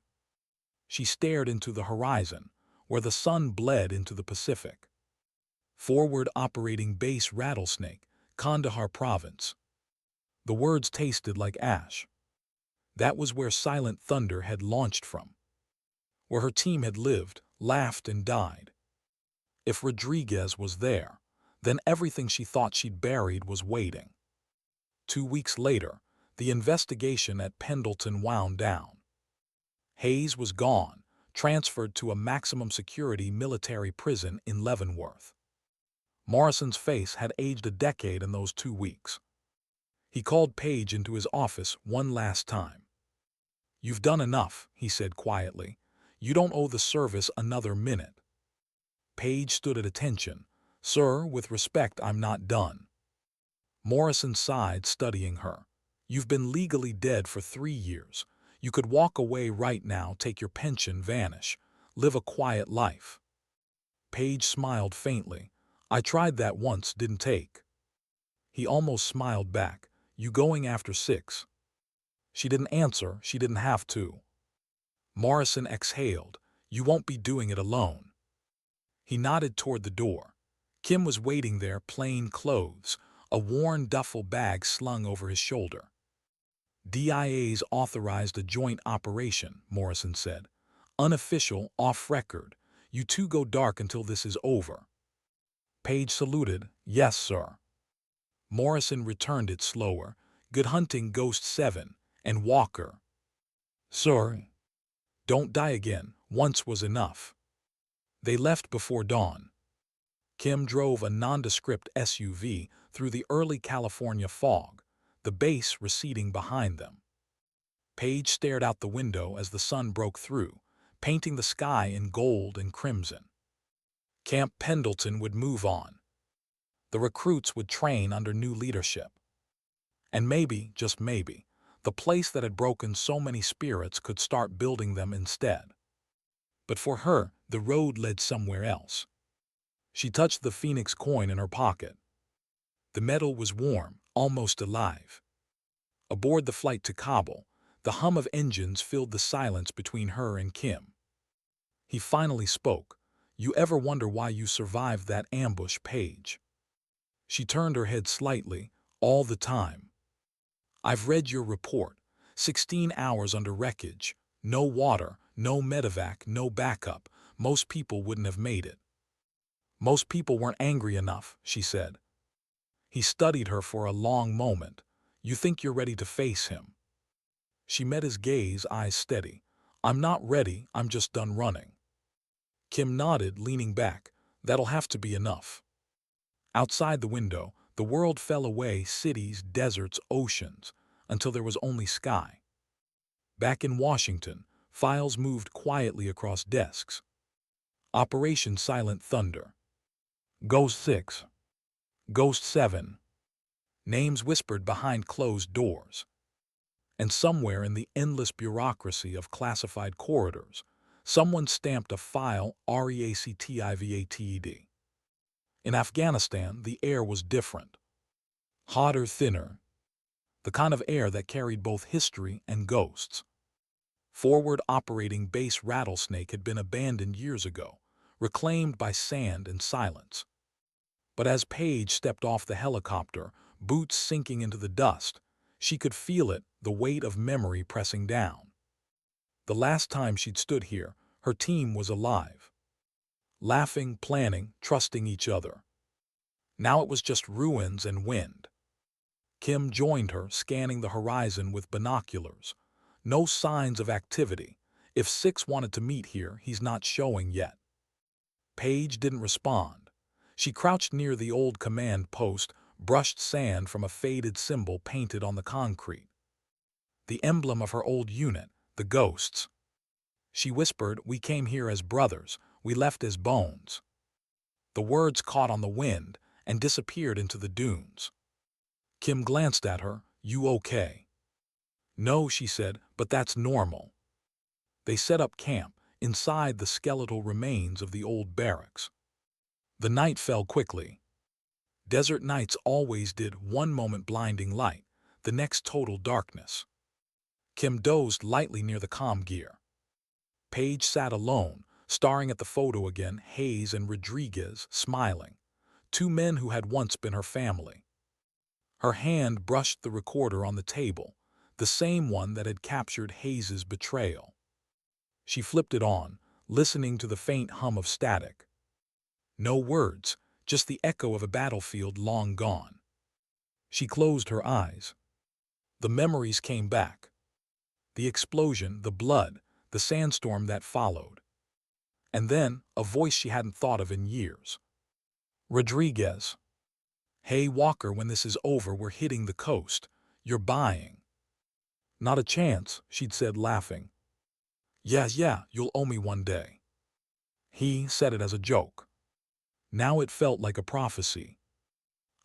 She stared into the horizon, where the sun bled into the Pacific. Forward Operating Base Rattlesnake, Kandahar Province. The words tasted like ash. That was where Silent Thunder had launched from, where her team had lived, laughed, and died. If Rodriguez was there, then everything she thought she'd buried was waiting. 2 weeks later, the investigation at Pendleton wound down. Hayes was gone, transferred to a maximum security military prison in Leavenworth. Morrison's face had aged a decade in those 2 weeks. He called Page into his office one last time. "You've done enough," he said quietly. "You don't owe the service another minute." Page stood at attention. "Sir, with respect, I'm not done." Morrison sighed, studying her. "You've been legally dead for 3 years. You could walk away right now, take your pension, vanish, live a quiet life." Page smiled faintly. "I tried that once, didn't take." He almost smiled back. "You going after 6?" She didn't answer. She didn't have to. Morrison exhaled. "You won't be doing it alone." He nodded toward the door. Kim was waiting there, plain clothes, a worn duffel bag slung over his shoulder. "DIA's authorized a joint operation," Morrison said. "Unofficial, off-record. You two go dark until this is over." Page saluted. "Yes, sir." Morrison returned it slower. "Good hunting, Ghost 7, and Walker." "Sir." "Don't die again. Once was enough." They left before dawn. Kim drove a nondescript SUV through the early California fog, the base receding behind them. Page stared out the window as the sun broke through, painting the sky in gold and crimson. Camp Pendleton would move on. The recruits would train under new leadership. And maybe, just maybe, the place that had broken so many spirits could start building them instead. But for her, the road led somewhere else. She touched the Phoenix coin in her pocket. The metal was warm, almost alive. Aboard the flight to Kabul, the hum of engines filled the silence between her and Kim. He finally spoke. "You ever wonder why you survived that ambush, Page?" She turned her head slightly. "All the time. I've read your report. 16 hours under wreckage. No water, no medevac, no backup. Most people wouldn't have made it." "Most people weren't angry enough," she said. He studied her for a long moment. "You think you're ready to face him?" She met his gaze, eyes steady. "I'm not ready, I'm just done running." Kim nodded, leaning back. "That'll have to be enough." Outside the window, the world fell away, cities, deserts, oceans, until there was only sky. Back in Washington, files moved quietly across desks. Operation Silent Thunder. Ghost 6. Ghost 7. Names whispered behind closed doors. And somewhere in the endless bureaucracy of classified corridors, someone stamped a file REACTIVATED. In Afghanistan, the air was different. Hotter, thinner. The kind of air that carried both history and ghosts. Forward Operating Base Rattlesnake had been abandoned years ago, reclaimed by sand and silence. But as Page stepped off the helicopter, boots sinking into the dust, she could feel it, the weight of memory pressing down. The last time she'd stood here, her team was alive. Laughing, planning, trusting each other. Now it was just ruins and wind. Kim joined her, scanning the horizon with binoculars. No signs of activity. If 6 wanted to meet here, he's not showing yet. Page didn't respond. She crouched near the old command post, brushed sand from a faded symbol painted on the concrete. The emblem of her old unit, the Ghosts. She whispered, "We came here as brothers, we left as bones." The words caught on the wind and disappeared into the dunes. Kim glanced at her. "You okay?" "No," she said, "but that's normal." They set up camp inside the skeletal remains of the old barracks. The night fell quickly. Desert nights always did, one moment blinding light, the next total darkness. Kim dozed lightly near the comm gear. Page sat alone, staring at the photo again, Hayes and Rodriguez, smiling. 2 men who had once been her family. Her hand brushed the recorder on the table, the same one that had captured Hayes's betrayal. She flipped it on, listening to the faint hum of static. No words, just the echo of a battlefield long gone. She closed her eyes. The memories came back. The explosion, the blood, the sandstorm that followed. And then, a voice she hadn't thought of in years. Rodriguez. Hey, Walker, when this is over, we're hitting the coast. You're buying. Not a chance, she'd said, laughing. Yeah, you'll owe me one day. He said it as a joke. Now it felt like a prophecy.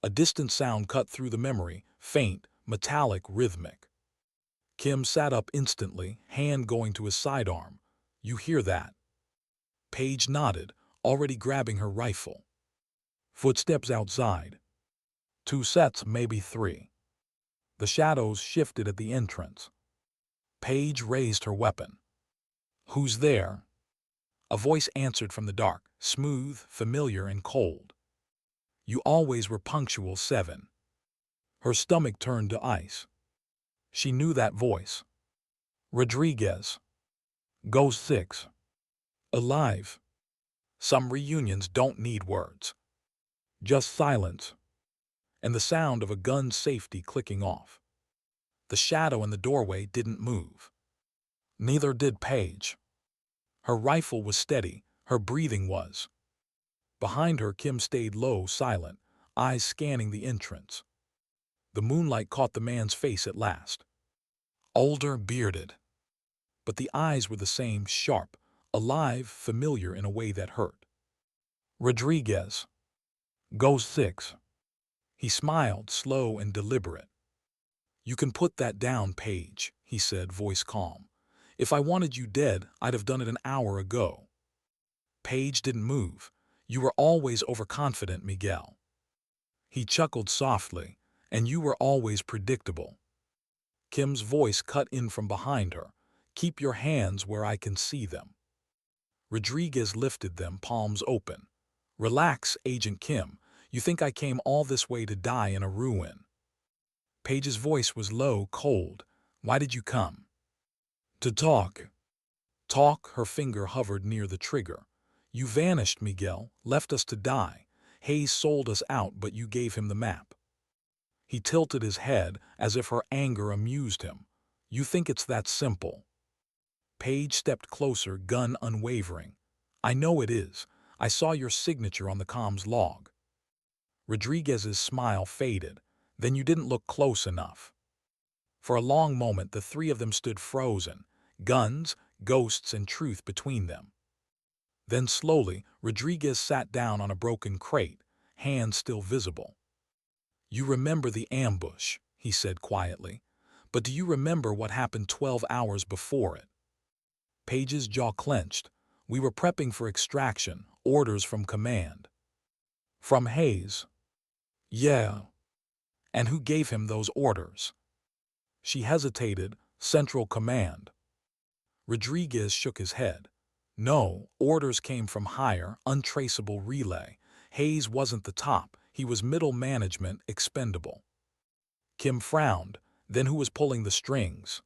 A distant sound cut through the memory, faint, metallic, rhythmic. Kim sat up instantly, hand going to his sidearm. You hear that? Paige nodded, already grabbing her rifle. Footsteps outside. 2 sets, maybe 3. The shadows shifted at the entrance. Paige raised her weapon. Who's there? A voice answered from the dark, smooth, familiar, and cold. You always were punctual, 7. Her stomach turned to ice. She knew that voice. Rodriguez. Ghost 6. Alive. Some reunions don't need words. Just silence. And the sound of a gun's safety clicking off. The shadow in the doorway didn't move. Neither did Paige. Her rifle was steady, her breathing was. Behind her, Kim stayed low, silent, eyes scanning the entrance. The moonlight caught the man's face at last. Older, bearded. But the eyes were the same, sharp, alive, familiar in a way that hurt. Rodriguez. Ghost 6. He smiled, slow and deliberate. You can put that down, Paige, he said, voice calm. If I wanted you dead, I'd have done it an hour ago. Paige didn't move. You were always overconfident, Miguel. He chuckled softly. And you were always predictable. Kim's voice cut in from behind her. Keep your hands where I can see them. Rodriguez lifted them, palms open. Relax, Agent Kim. You think I came all this way to die in a ruin? Paige's voice was low, cold. Why did you come? To talk. Talk, her finger hovered near the trigger. You vanished, Miguel, left us to die. Hayes sold us out, but you gave him the map. He tilted his head as if her anger amused him. You think it's that simple? Paige stepped closer, gun unwavering. I know it is. I saw your signature on the comms log. Rodriguez's smile faded. Then you didn't look close enough. For a long moment, the 3 of them stood frozen, guns, ghosts, and truth between them. Then slowly, Rodriguez sat down on a broken crate, hands still visible. You remember the ambush, he said quietly, but do you remember what happened 12 hours before it? Paige's jaw clenched. We were prepping for extraction, orders from command. From Hayes. Yeah. And who gave him those orders? She hesitated. Central Command. Rodriguez shook his head. No, orders came from higher, untraceable relay. Hayes wasn't the top. He was middle management, expendable. Kim frowned. Then who was pulling the strings?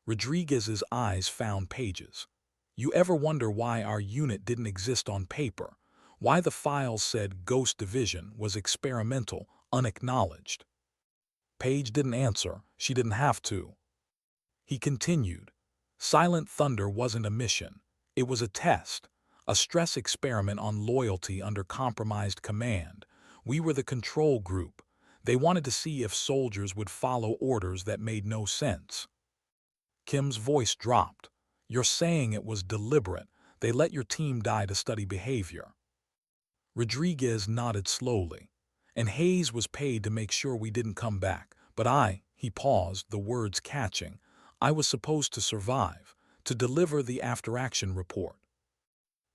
Rodriguez's eyes found Paige's. You ever wonder why our unit didn't exist on paper? Why the files said Ghost Division was experimental, unacknowledged? Paige didn't answer. She didn't have to. He continued. Silent Thunder wasn't a mission. It was a test, a stress experiment on loyalty under compromised command. We were the control group. They wanted to see if soldiers would follow orders that made no sense. Kim's voice dropped. You're saying it was deliberate. They let your team die to study behavior. Rodriguez nodded slowly. And Hayes was paid to make sure we didn't come back. But he paused, the words catching. I was supposed to survive, to deliver the after-action report.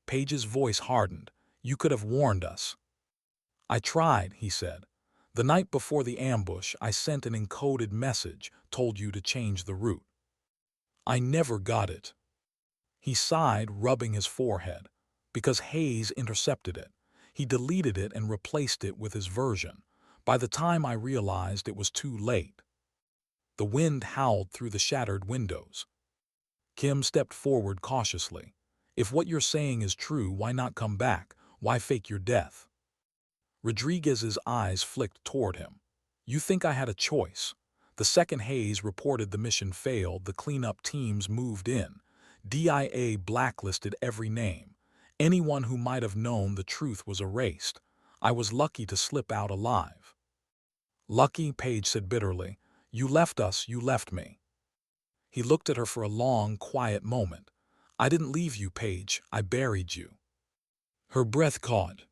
Paige's voice hardened. You could have warned us. I tried, he said. The night before the ambush, I sent an encoded message, told you to change the route. I never got it. He sighed, rubbing his forehead. Because Hayes intercepted it. He deleted it and replaced it with his version. By the time I realized it was too late. The wind howled through the shattered windows. Kim stepped forward cautiously. If what you're saying is true, why not come back? Why fake your death? Rodriguez's eyes flicked toward him. You think I had a choice? The second Hayes reported the mission failed, the cleanup teams moved in. DIA blacklisted every name. Anyone who might have known the truth was erased. I was lucky to slip out alive. Lucky, Paige said bitterly. You left us, you left me. He looked at her for a long, quiet moment. I didn't leave you, Paige, I buried you. Her breath caught.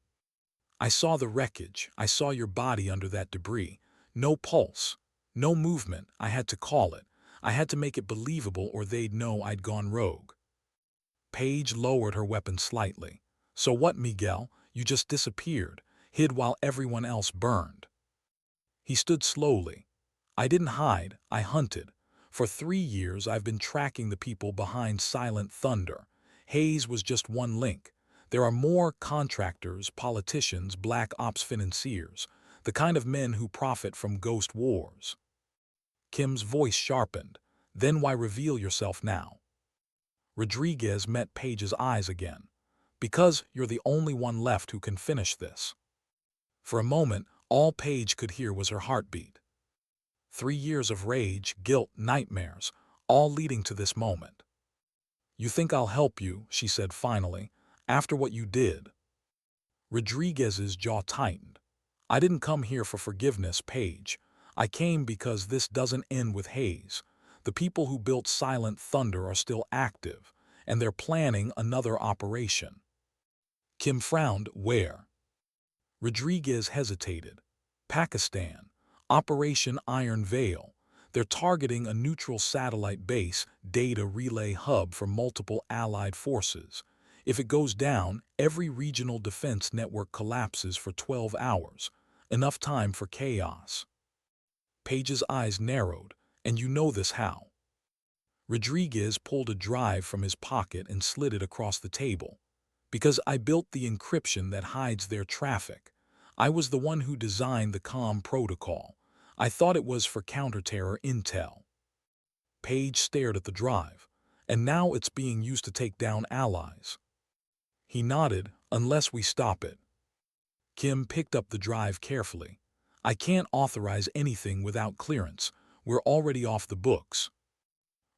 I saw the wreckage, I saw your body under that debris. No pulse, no movement, I had to call it. I had to make it believable or they'd know I'd gone rogue. Paige lowered her weapon slightly. So what, Miguel? You just disappeared, hid while everyone else burned. He stood slowly. I didn't hide, I hunted. For 3 years I've been tracking the people behind Silent Thunder. Hayes was just one link. There are more contractors, politicians, black ops financiers, the kind of men who profit from ghost wars. Kim's voice sharpened. Then why reveal yourself now? Rodriguez met Paige's eyes again. Because you're the only one left who can finish this. For a moment, all Paige could hear was her heartbeat. 3 years of rage, guilt, nightmares, all leading to this moment. You think I'll help you, she said finally, after what you did. Rodriguez's jaw tightened. I didn't come here for forgiveness, Paige. I came because this doesn't end with Hayes. The people who built Silent Thunder are still active, and they're planning another operation. Kim frowned. Where? Rodriguez hesitated. Pakistan. Operation Iron Veil. They're targeting a neutral satellite base, data relay hub for multiple allied forces. If it goes down, every regional defense network collapses for 12 hours. Enough time for chaos. Paige's eyes narrowed. And you know this how? Rodriguez pulled a drive from his pocket and slid it across the table. Because I built the encryption that hides their traffic. I was the one who designed the COM protocol. I thought it was for counter-terror intel. Paige stared at the drive. And now it's being used to take down allies. He nodded, unless we stop it. Kim picked up the drive carefully. I can't authorize anything without clearance. We're already off the books.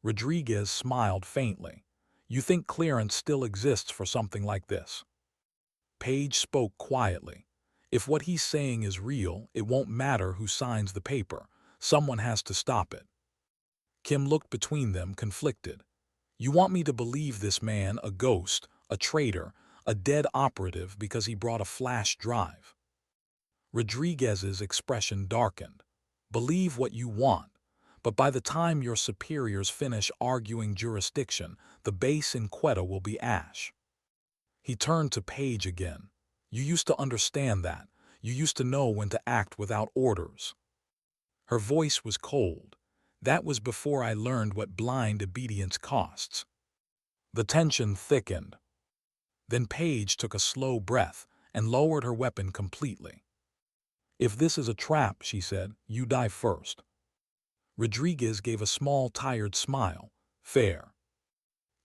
Rodriguez smiled faintly. You think clearance still exists for something like this? Paige spoke quietly. If what he's saying is real, it won't matter who signs the paper. Someone has to stop it. Kim looked between them, conflicted. You want me to believe this man a ghost, a traitor, a dead operative because he brought a flash drive? Rodriguez's expression darkened. Believe what you want, but by the time your superiors finish arguing jurisdiction, the base in Quetta will be ash. He turned to Paige again. You used to understand that. You used to know when to act without orders. Her voice was cold. That was before I learned what blind obedience costs. The tension thickened. Then Paige took a slow breath and lowered her weapon completely. If this is a trap, she said, you die first. Rodriguez gave a small, tired smile. Fair.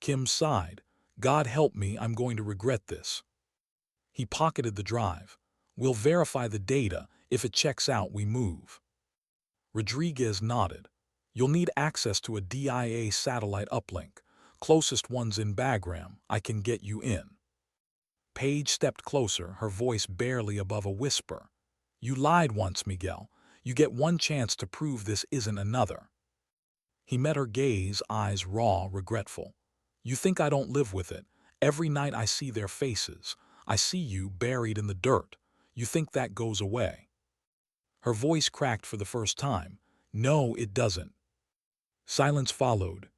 Kim sighed. God help me, I'm going to regret this. He pocketed the drive. We'll verify the data. If it checks out, we move. Rodriguez nodded. You'll need access to a DIA satellite uplink. Closest one's in Bagram. I can get you in. Paige stepped closer, her voice barely above a whisper. You lied once, Miguel. You get one chance to prove this isn't another. He met her gaze, eyes raw, regretful. You think I don't live with it? Every night I see their faces. I see you buried in the dirt. You think that goes away? Her voice cracked for the first time. No, it doesn't. Silence followed.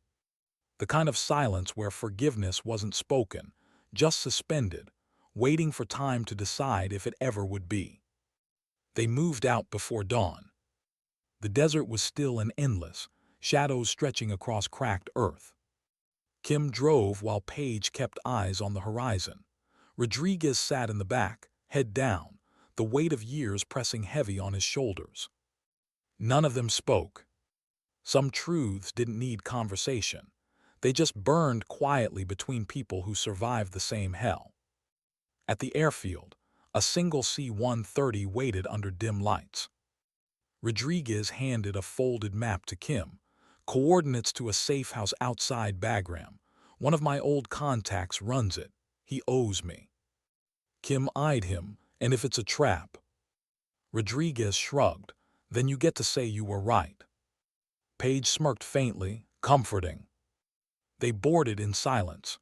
The kind of silence where forgiveness wasn't spoken, just suspended, waiting for time to decide if it ever would be. They moved out before dawn. The desert was still and endless, shadows stretching across cracked earth. Kim drove while Paige kept eyes on the horizon. Rodriguez sat in the back, head down, the weight of years pressing heavy on his shoulders. None of them spoke. Some truths didn't need conversation. They just burned quietly between people who survived the same hell. At the airfield, a single C-130 waited under dim lights. Rodriguez handed a folded map to Kim, coordinates to a safe house outside Bagram. One of my old contacts runs it. He owes me. Kim eyed him, and if it's a trap? Rodriguez shrugged. Then you get to say you were right. Page smirked faintly, comforting. They boarded in silence.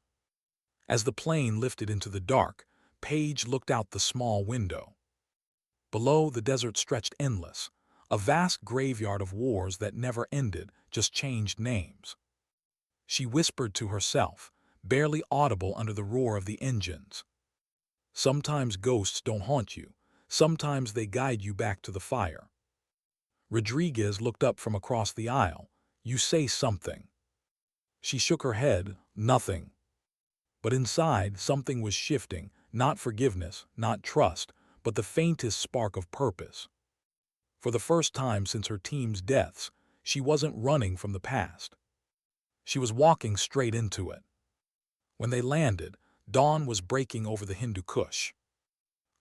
As the plane lifted into the dark, Page looked out the small window. Below, the desert stretched endless, a vast graveyard of wars that never ended, just changed names. She whispered to herself, barely audible under the roar of the engines. Sometimes ghosts don't haunt you. Sometimes they guide you back to the fire. Rodriguez looked up from across the aisle. You say something. She shook her head. Nothing. But inside, something was shifting, not forgiveness, not trust, but the faintest spark of purpose. For the first time since her team's deaths, she wasn't running from the past. She was walking straight into it. When they landed, dawn was breaking over the Hindu Kush.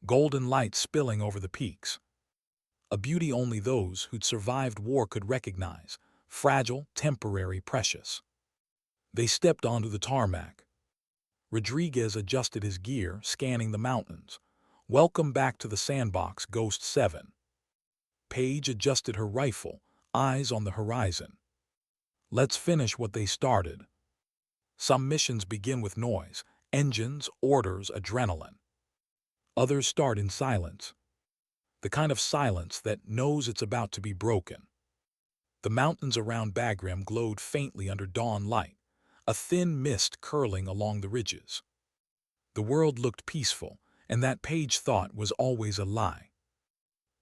Golden light spilling over the peaks. A beauty only those who'd survived war could recognize, fragile, temporary, precious. They stepped onto the tarmac. Rodriguez adjusted his gear, scanning the mountains. Welcome back to the sandbox, Ghost 7. Page adjusted her rifle, eyes on the horizon. Let's finish what they started. Some missions begin with noise, engines, orders, adrenaline. Others start in silence. The kind of silence that knows it's about to be broken. The mountains around Bagram glowed faintly under dawn light, a thin mist curling along the ridges. The world looked peaceful, and that Page thought was always a lie.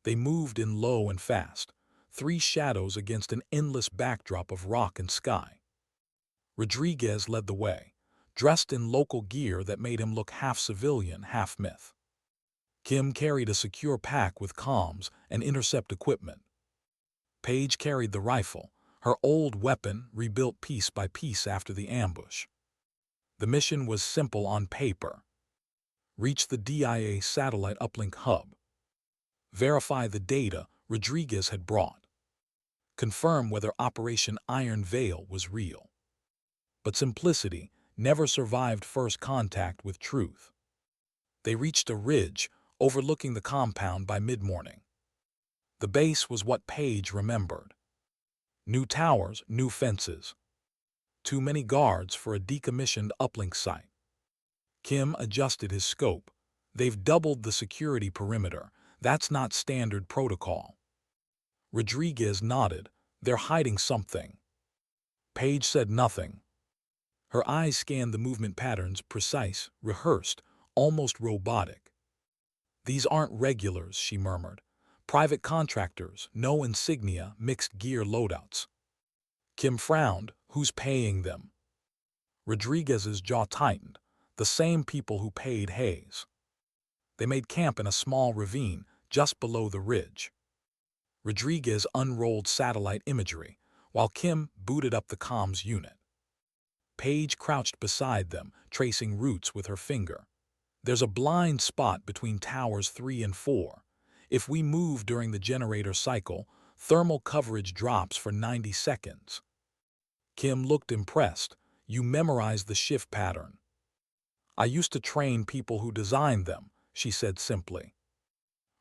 They moved in low and fast, three shadows against an endless backdrop of rock and sky. Rodriguez led the way, dressed in local gear that made him look half civilian, half myth. Kim carried a secure pack with comms and intercept equipment. Page carried the rifle, her old weapon rebuilt piece by piece after the ambush. The mission was simple on paper. Reach the DIA satellite uplink hub. Verify the data Rodriguez had brought. Confirm whether Operation Iron Veil was real. But simplicity never survived first contact with truth. They reached a ridge overlooking the compound by mid-morning. The base was what Page remembered. New towers, new fences. Too many guards for a decommissioned uplink site. Kim adjusted his scope. They've doubled the security perimeter. That's not standard protocol. Rodriguez nodded. They're hiding something. Page said nothing. Her eyes scanned the movement patterns, precise, rehearsed, almost robotic. These aren't regulars, she murmured. Private contractors, no insignia, mixed gear loadouts. Kim frowned. Who's paying them? Rodriguez's jaw tightened. The same people who paid Hayes. They made camp in a small ravine just below the ridge. Rodriguez unrolled satellite imagery, while Kim booted up the comms unit. Page crouched beside them, tracing routes with her finger. There's a blind spot between towers 3 and 4. If we move during the generator cycle, thermal coverage drops for 90 seconds. Kim looked impressed. You memorized the shift pattern. I used to train people who designed them, she said simply.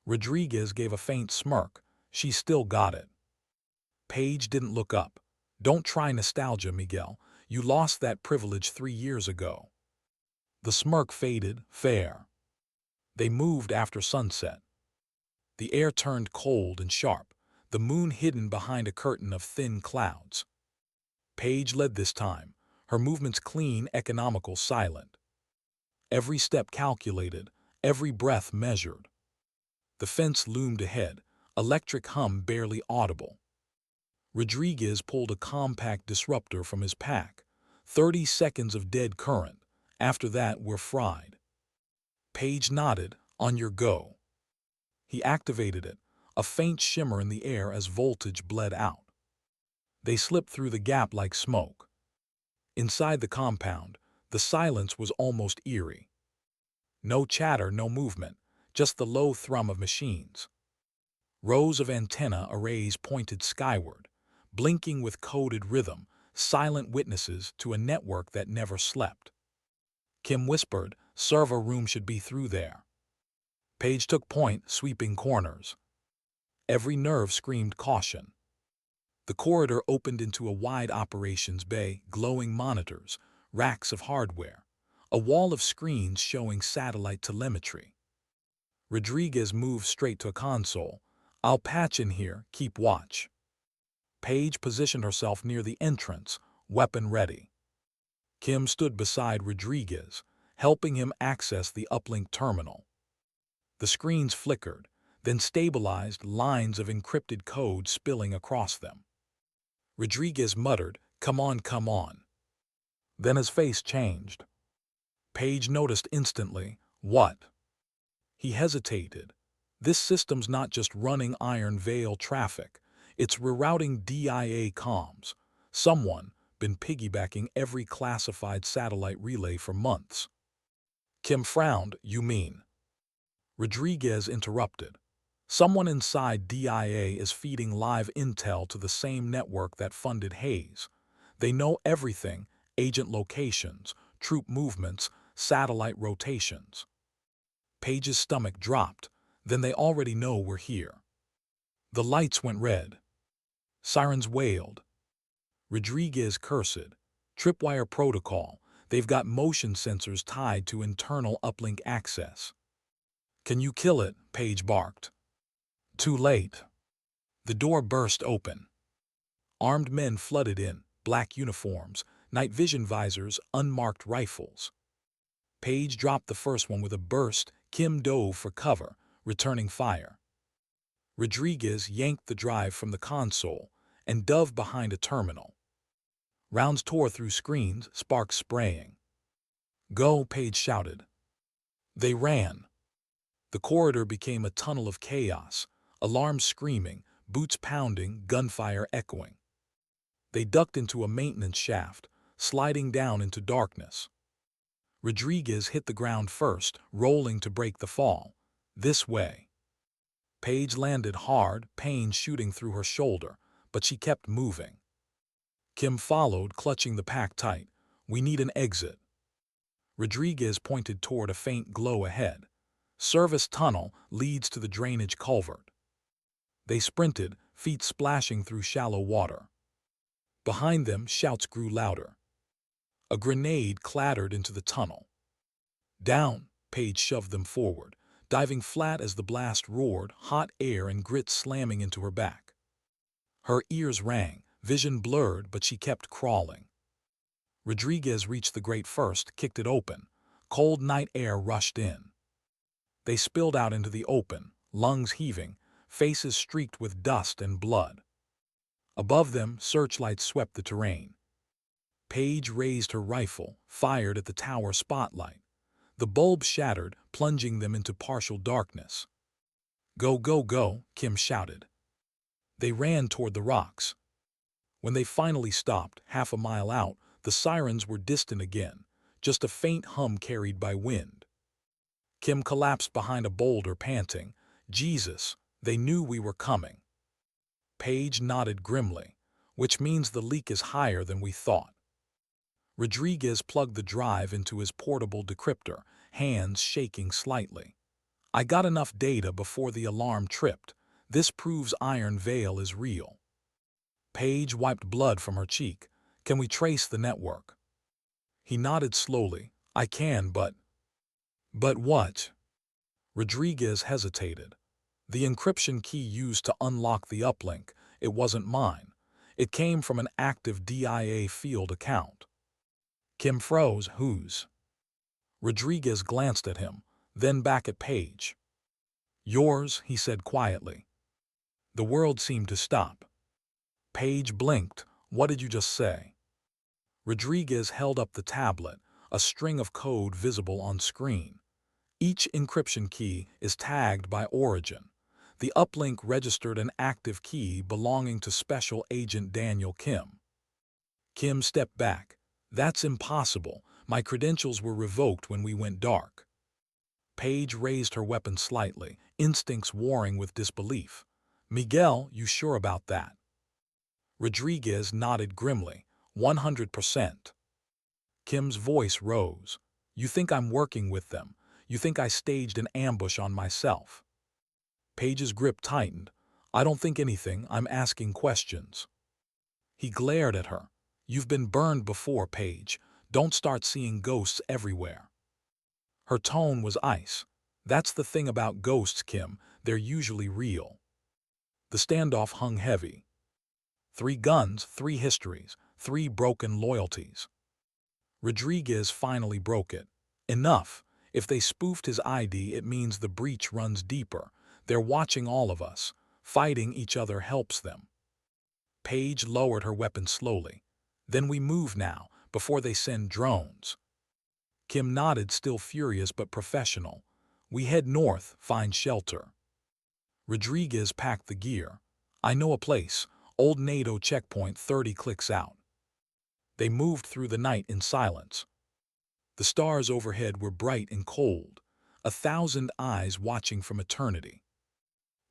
Rodriguez gave a faint smirk. She still got it. Page didn't look up. Don't try nostalgia, Miguel. You lost that privilege 3 years ago. The smirk faded. Fair. They moved after sunset. The air turned cold and sharp, the moon hidden behind a curtain of thin clouds. Page led this time, her movements clean, economical, silent. Every step calculated, every breath measured. The fence loomed ahead, electric hum barely audible. Rodriguez pulled a compact disruptor from his pack. 30 seconds of dead current. After that, we're fried. Page nodded. On your go. He activated it, a faint shimmer in the air as voltage bled out. They slipped through the gap like smoke. Inside the compound, the silence was almost eerie. No chatter, no movement, just the low thrum of machines. Rows of antenna arrays pointed skyward, blinking with coded rhythm, silent witnesses to a network that never slept. Kim whispered, "Server room should be through there." Paige took point, sweeping corners. Every nerve screamed caution. The corridor opened into a wide operations bay, glowing monitors, racks of hardware, a wall of screens showing satellite telemetry. Rodriguez moved straight to a console. "I'll patch in here, keep watch." Paige positioned herself near the entrance, weapon ready. Kim stood beside Rodriguez, helping him access the uplink terminal. The screens flickered, then stabilized, lines of encrypted code spilling across them. Rodriguez muttered, "Come on, come on." Then his face changed. Paige noticed instantly. "What?" He hesitated. "This system's not just running Iron Veil traffic. It's rerouting DIA comms. Someone been piggybacking every classified satellite relay for months." Kim frowned. "You mean?" Rodriguez interrupted. "Someone inside DIA is feeding live intel to the same network that funded Hayes. They know everything: agent locations, troop movements, satellite rotations." Paige's stomach dropped. "Then they already know we're here." The lights went red. Sirens wailed. Rodriguez cursed. "Tripwire protocol. They've got motion sensors tied to internal uplink access." "Can you kill it?" Paige barked. Too late. The door burst open. Armed men flooded in, black uniforms, night vision visors, unmarked rifles. Paige dropped the first one with a burst. Kim dove for cover, returning fire. Rodriguez yanked the drive from the console and dove behind a terminal. Rounds tore through screens, sparks spraying. "Go," Paige shouted. They ran. The corridor became a tunnel of chaos, alarms screaming, boots pounding, gunfire echoing. They ducked into a maintenance shaft, sliding down into darkness. Rodriguez hit the ground first, rolling to break the fall. "This way." Paige landed hard, pain shooting through her shoulder, but she kept moving. Kim followed, clutching the pack tight. "We need an exit." Rodriguez pointed toward a faint glow ahead. "Service tunnel leads to the drainage culvert." They sprinted, feet splashing through shallow water. Behind them, shouts grew louder. A grenade clattered into the tunnel. "Down!" Paige shoved them forward, diving flat as the blast roared, hot air and grit slamming into her back. Her ears rang, vision blurred, but she kept crawling. Rodriguez reached the grate first, kicked it open. Cold night air rushed in. They spilled out into the open, lungs heaving, faces streaked with dust and blood. Above them, searchlights swept the terrain. Paige raised her rifle, fired at the tower spotlight. The bulb shattered, plunging them into partial darkness. "Go, go, go," Kim shouted. They ran toward the rocks. When they finally stopped, half a mile out, the sirens were distant again, just a faint hum carried by wind. Kim collapsed behind a boulder, panting. "Jesus, they knew we were coming." Paige nodded grimly. "Which means the leak is higher than we thought." Rodriguez plugged the drive into his portable decryptor, hands shaking slightly. "I got enough data before the alarm tripped. This proves Iron Veil is real." Paige wiped blood from her cheek. "Can we trace the network?" He nodded slowly. "I can, but—" "But what?" Rodriguez hesitated. "The encryption key used to unlock the uplink, it wasn't mine. It came from an active DIA field account." Kim froze. "Whose?" Rodriguez glanced at him, then back at Paige. "Yours," he said quietly. The world seemed to stop. Paige blinked. "What did you just say?" Rodriguez held up the tablet, a string of code visible on screen. Each encryption key is tagged by origin. The uplink registered an active key belonging to Special Agent Daniel Kim. Kim stepped back. That's impossible. My credentials were revoked when we went dark. Paige raised her weapon slightly, instincts warring with disbelief. Miguel, you sure about that? Rodriguez nodded grimly. 100%. Kim's voice rose. You think I'm working with them? You think I staged an ambush on myself? Paige's grip tightened. I don't think anything, I'm asking questions. He glared at her. You've been burned before, Paige. Don't start seeing ghosts everywhere. Her tone was ice. That's the thing about ghosts, Kim. They're usually real. The standoff hung heavy. 3 guns, 3 histories, 3 broken loyalties. Rodriguez finally broke it. Enough. If they spoofed his ID, it means the breach runs deeper. They're watching all of us. Fighting each other helps them. Paige lowered her weapon slowly. Then we move now, before they send drones. Kim nodded, still furious but professional. We head north, find shelter. Rodriguez packed the gear. I know a place, Old NATO checkpoint 30 clicks out. They moved through the night in silence. The stars overhead were bright and cold, 1,000 eyes watching from eternity.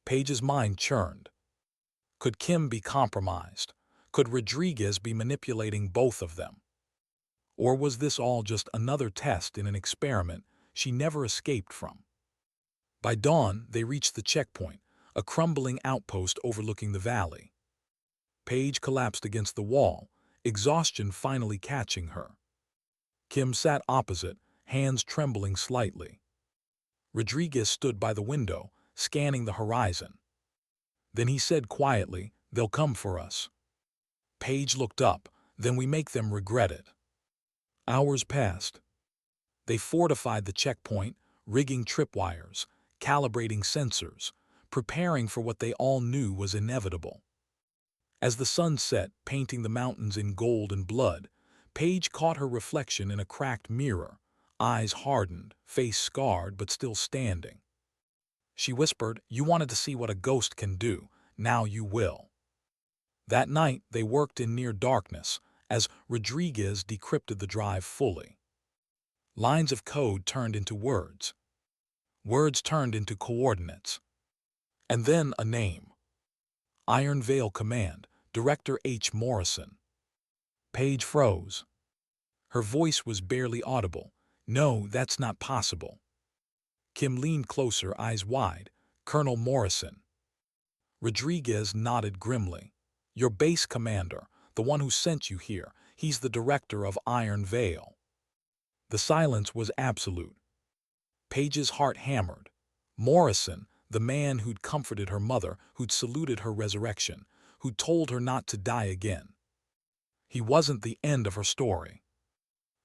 Paige's mind churned. Could Kim be compromised? Could Rodriguez be manipulating both of them? Or was this all just another test in an experiment she never escaped from? By dawn, they reached the checkpoint, a crumbling outpost overlooking the valley. Paige collapsed against the wall, exhaustion finally catching her. Kim sat opposite, hands trembling slightly. Rodriguez stood by the window, scanning the horizon. Then he said quietly, "They'll come for us." Paige looked up. "Then we make them regret it." Hours passed. They fortified the checkpoint, rigging tripwires, calibrating sensors, preparing for what they all knew was inevitable. As the sun set, painting the mountains in gold and blood, Paige caught her reflection in a cracked mirror, eyes hardened, face scarred but still standing. She whispered, "You wanted to see what a ghost can do. Now you will." That night, they worked in near darkness, as Rodriguez decrypted the drive fully. Lines of code turned into words. Words turned into coordinates. And then a name. Iron Veil Command, Director H. Morrison. Paige froze. Her voice was barely audible. "No, that's not possible." Kim leaned closer, eyes wide. "Colonel Morrison." Rodriguez nodded grimly. "Your base commander, the one who sent you here, he's the director of Iron Veil." The silence was absolute. Paige's heart hammered. Morrison, the man who'd comforted her mother, who'd saluted her resurrection, who'd told her not to die again. He wasn't the end of her story.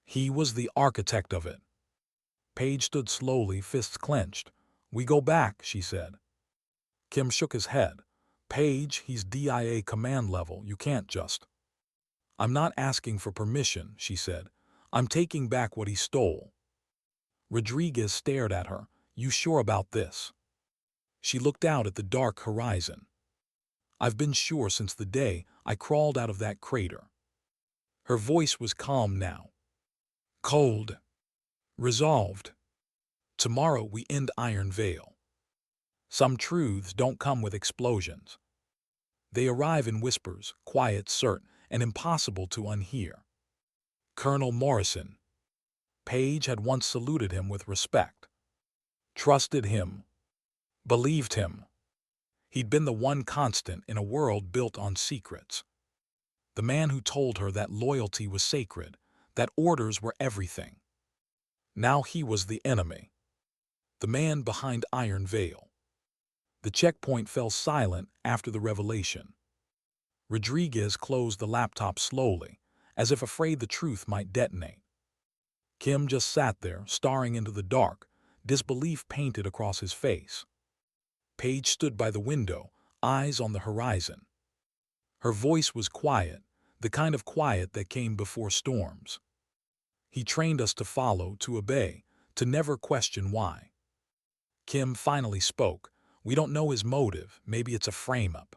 He was the architect of it. Paige stood slowly, fists clenched. "We go back," she said. Kim shook his head. "Paige, he's DIA command level. You can't just—" "I'm not asking for permission," she said. "I'm taking back what he stole." Rodriguez stared at her. "You sure about this?" She looked out at the dark horizon. "I've been sure since the day I crawled out of that crater." Her voice was calm now. Cold. Resolved. "Tomorrow we end Iron Veil. Some truths don't come with explosions. They arrive in whispers, quiet, certain, and impossible to unhear." Colonel Morrison. Paige had once saluted him with respect. Trusted him. Believed him. He'd been the one constant in a world built on secrets. The man who told her that loyalty was sacred, that orders were everything. Now he was the enemy. The man behind Iron Veil. The checkpoint fell silent after the revelation. Rodriguez closed the laptop slowly, as if afraid the truth might detonate. Kim just sat there, staring into the dark, disbelief painted across his face. Paige stood by the window, eyes on the horizon. Her voice was quiet, the kind of quiet that came before storms. "He trained us to follow, to obey, to never question why. Kim finally spoke. We don't know his motive. Maybe it's a frame-up.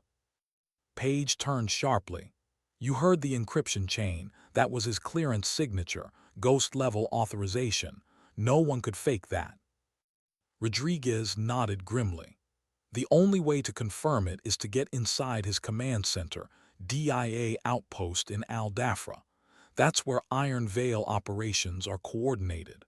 Page turned sharply. You heard the encryption chain. That was his clearance signature, ghost-level authorization. No one could fake that. Rodriguez nodded grimly. The only way to confirm it is to get inside his command center, DIA outpost in Al Dafra. That's where Iron Veil operations are coordinated.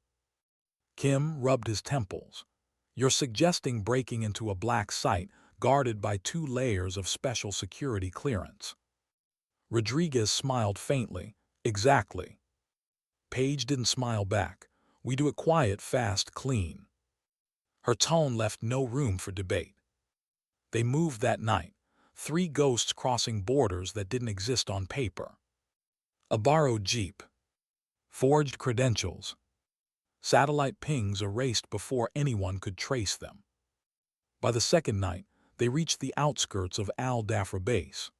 Kim rubbed his temples. You're suggesting breaking into a black site guarded by 2 layers of special security clearance. Rodriguez smiled faintly. Exactly. Page didn't smile back. We do it quiet, fast, clean. Her tone left no room for debate. They moved that night, 3 ghosts crossing borders that didn't exist on paper. A borrowed jeep. Forged credentials. Satellite pings erased before anyone could trace them. By the second night, they reached the outskirts of Al Dafra base.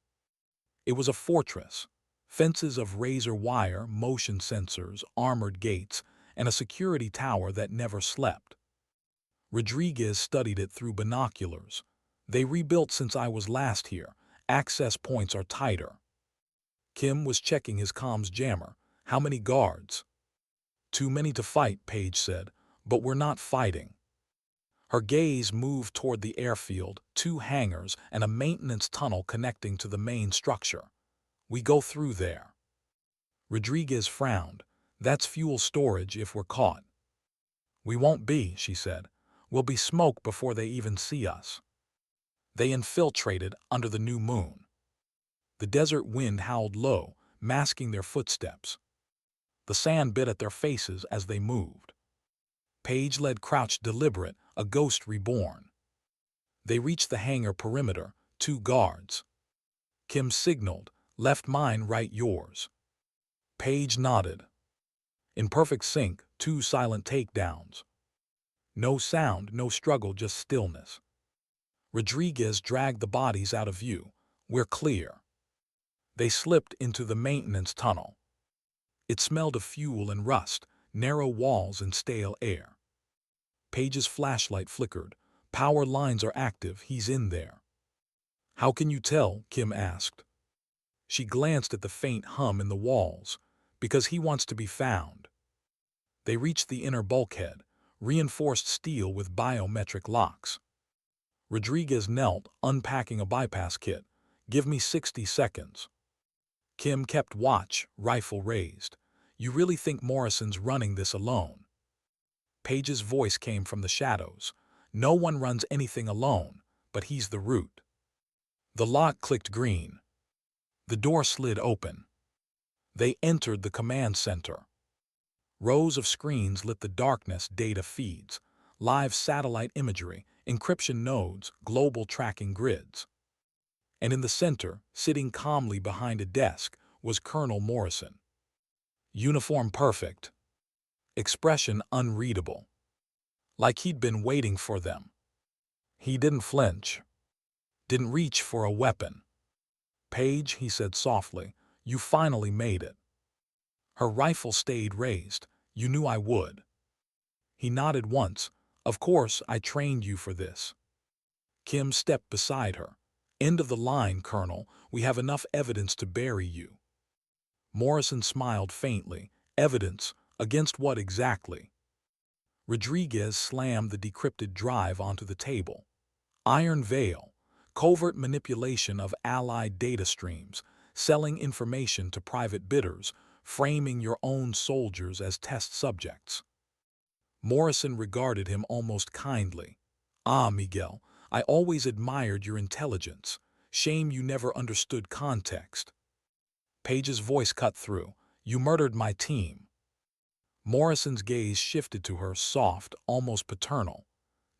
It was a fortress, fences of razor wire, motion sensors, armored gates, and a security tower that never slept. Rodriguez studied it through binoculars. They rebuilt since I was last here. Access points are tighter. Kim was checking his comms jammer. How many guards? Too many to fight, Page said, but we're not fighting. Her gaze moved toward the airfield, 2 hangars, and a maintenance tunnel connecting to the main structure. We go through there. Rodriguez frowned. That's fuel storage if we're caught. We won't be, she said. We'll be smoke before they even see us. They infiltrated under the new moon. The desert wind howled low, masking their footsteps. The sand bit at their faces as they moved. Page led crouched deliberate, a ghost reborn. They reached the hangar perimeter, 2 guards. Kim signaled, left mine, right yours. Page nodded. In perfect sync, 2 silent takedowns. No sound, no struggle, just stillness. Rodriguez dragged the bodies out of view. We're clear. They slipped into the maintenance tunnel. It smelled of fuel and rust, narrow walls and stale air. Page's flashlight flickered. Power lines are active, he's in there. How can you tell? Kim asked. She glanced at the faint hum in the walls. Because he wants to be found. They reached the inner bulkhead, reinforced steel with biometric locks. Rodriguez knelt, unpacking a bypass kit. Give me 60 seconds. Kim kept watch, rifle raised. You really think Morrison's running this alone? Page's voice came from the shadows. No one runs anything alone, but he's the root. The lock clicked green. The door slid open. They entered the command center. Rows of screens lit the darkness, data feeds, live satellite imagery, encryption nodes, global tracking grids. And in the center, sitting calmly behind a desk, was Colonel Morrison. Uniform perfect. Expression unreadable. Like he'd been waiting for them. He didn't flinch. Didn't reach for a weapon. Page, he said softly, you finally made it. Her rifle stayed raised. You knew I would. He nodded once. Of course, I trained you for this. Kim stepped beside her. End of the line, Colonel. We have enough evidence to bury you. Morrison smiled faintly. Evidence? Against what exactly? Rodriguez slammed the decrypted drive onto the table. Iron Veil. Covert manipulation of allied data streams. Selling information to private bidders. Framing your own soldiers as test subjects. Morrison regarded him almost kindly. Ah, Miguel, I always admired your intelligence. Shame you never understood context. Page's voice cut through. You murdered my team. Morrison's gaze shifted to her, soft, almost paternal.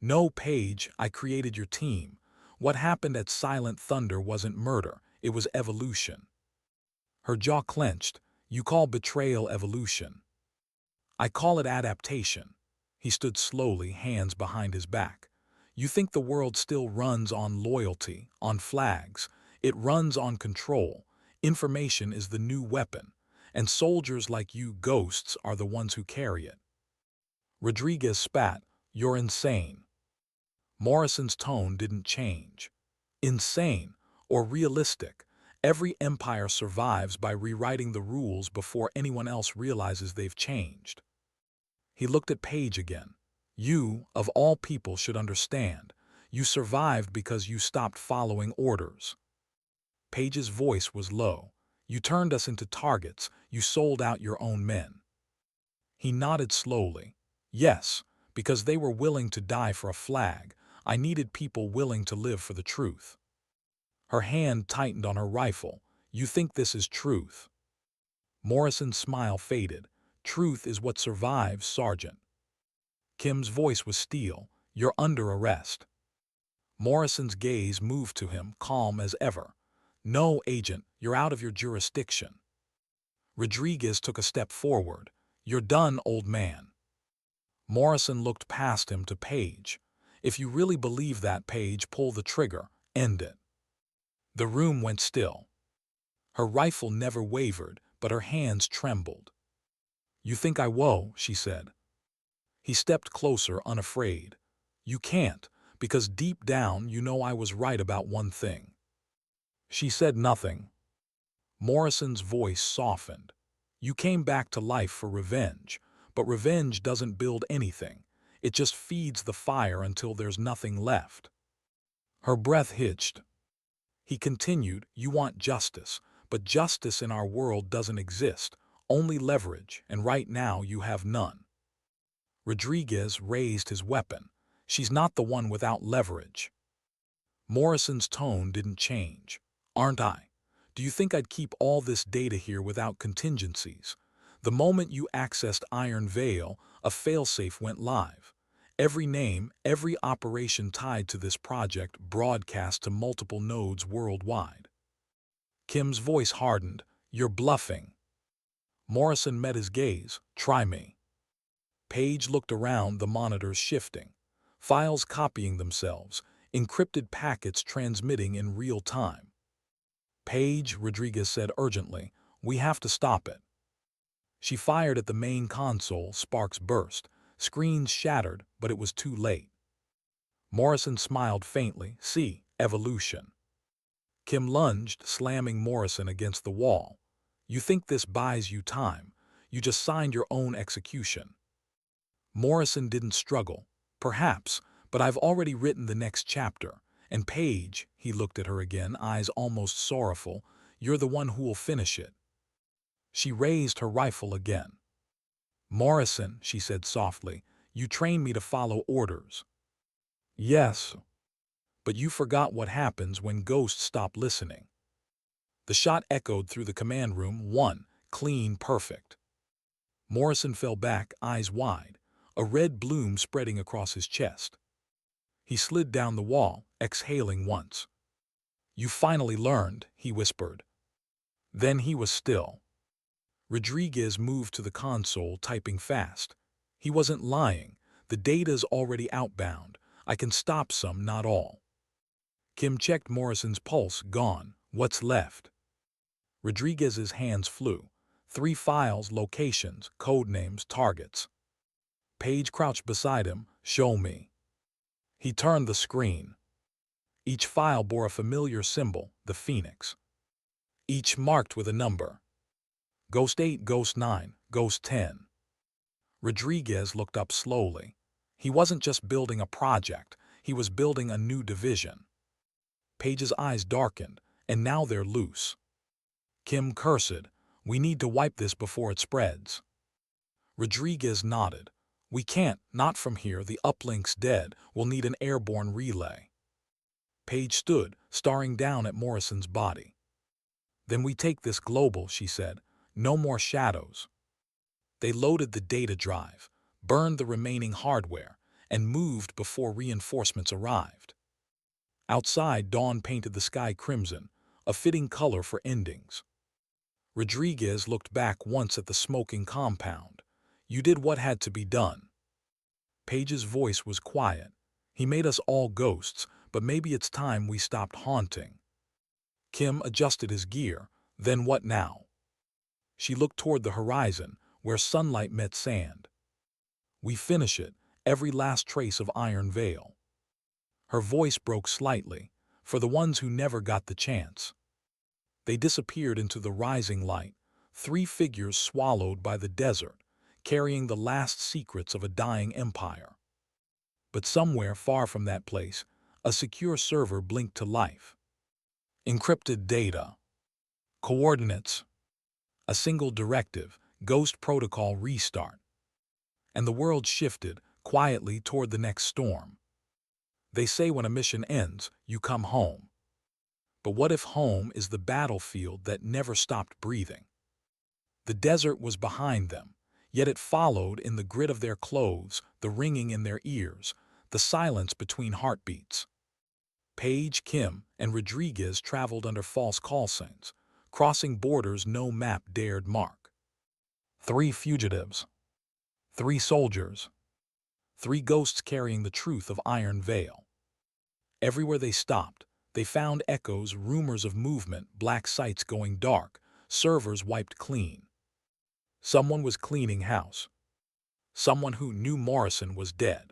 No, Page, I created your team. What happened at Silent Thunder wasn't murder, it was evolution. Her jaw clenched. You call betrayal evolution. I call it adaptation. He stood slowly, hands behind his back. You think the world still runs on loyalty, on flags. It runs on control. Information is the new weapon, and soldiers like you ghosts are the ones who carry it. Rodriguez spat. You're insane. Morrison's tone didn't change. Insane or realistic, every empire survives by rewriting the rules before anyone else realizes they've changed. He looked at Paige again. You, of all people, should understand. You survived because you stopped following orders. Paige's voice was low. You turned us into targets. You sold out your own men. He nodded slowly. Yes, because they were willing to die for a flag. I needed people willing to live for the truth. Her hand tightened on her rifle. You think this is truth? Morrison's smile faded. Truth is what survives, Sergeant. Kim's voice was steel. You're under arrest. Morrison's gaze moved to him, calm as ever. No, Agent, you're out of your jurisdiction. Rodriguez took a step forward. You're done, old man. Morrison looked past him to Paige. If you really believe that, Paige, pull the trigger. End it. The room went still. Her rifle never wavered, but her hands trembled. You think I won't, she said. He stepped closer, unafraid. You can't, because deep down you know I was right about one thing. She said nothing. Morrison's voice softened. You came back to life for revenge, but revenge doesn't build anything. It just feeds the fire until there's nothing left. Her breath hitched. He continued, you want justice, but justice in our world doesn't exist, only leverage, and right now you have none. Rodriguez raised his weapon. She's not the one without leverage. Morrison's tone didn't change. Aren't I? Do you think I'd keep all this data here without contingencies? The moment you accessed Iron Veil, a failsafe went live. Every name, every operation tied to this project broadcast to multiple nodes worldwide. Kim's voice hardened. You're bluffing. Morrison met his gaze. Try me. Paige looked around, the monitors shifting. Files copying themselves, encrypted packets transmitting in real time. Paige, Rodriguez said urgently, we have to stop it. She fired at the main console, sparks burst. Screens shattered, but it was too late. Morrison smiled faintly. See, evolution. Kim lunged, slamming Morrison against the wall. You think this buys you time. You just signed your own execution. Morrison didn't struggle. Perhaps, but I've already written the next chapter. And Paige, he looked at her again, eyes almost sorrowful, you're the one who'll finish it. She raised her rifle again. Morrison, she said softly, you trained me to follow orders. Yes. But you forgot what happens when ghosts stop listening. The shot echoed through the command room, one, clean, perfect. Morrison fell back, eyes wide, a red bloom spreading across his chest. He slid down the wall, exhaling once. You finally learned, he whispered. Then he was still. Rodriguez moved to the console, typing fast. He wasn't lying. The data's already outbound. I can stop some, not all. Kim checked Morrison's pulse. Gone. What's left? Rodriguez's hands flew. 3 files, locations, code names, targets. Paige crouched beside him. Show me. He turned the screen. Each file bore a familiar symbol, the Phoenix. Each marked with a number. Ghost 8, Ghost 9, Ghost 10. Rodriguez looked up slowly. He wasn't just building a project, he was building a new division. Paige's eyes darkened, and now they're loose. Kim cursed, we need to wipe this before it spreads. Rodriguez nodded. We can't, not from here, the uplink's dead, we'll need an airborne relay. Paige stood, staring down at Morrison's body. Then we take this global, she said. No more shadows. They loaded the data drive, burned the remaining hardware, and moved before reinforcements arrived. Outside, dawn painted the sky crimson, a fitting color for endings. Rodriguez looked back once at the smoking compound. You did what had to be done. Paige's voice was quiet. He made us all ghosts, but maybe it's time we stopped haunting. Kim adjusted his gear. Then what now? She looked toward the horizon, where sunlight met sand. We finish it, every last trace of Iron Veil. Her voice broke slightly, for the ones who never got the chance. They disappeared into the rising light, 3 figures swallowed by the desert, carrying the last secrets of a dying empire. But somewhere far from that place, a secure server blinked to life. Encrypted data. Coordinates. A single directive, Ghost Protocol restart. And the world shifted, quietly toward the next storm. They say when a mission ends, you come home. But what if home is the battlefield that never stopped breathing? The desert was behind them, yet it followed in the grit of their clothes, the ringing in their ears, the silence between heartbeats. Page, Kim, and Rodriguez traveled under false call signs, crossing borders no map dared mark. 3 fugitives. 3 soldiers. 3 ghosts carrying the truth of Iron Veil. Everywhere they stopped, they found echoes, rumors of movement, black sites going dark, servers wiped clean. Someone was cleaning house. Someone who knew Morrison was dead.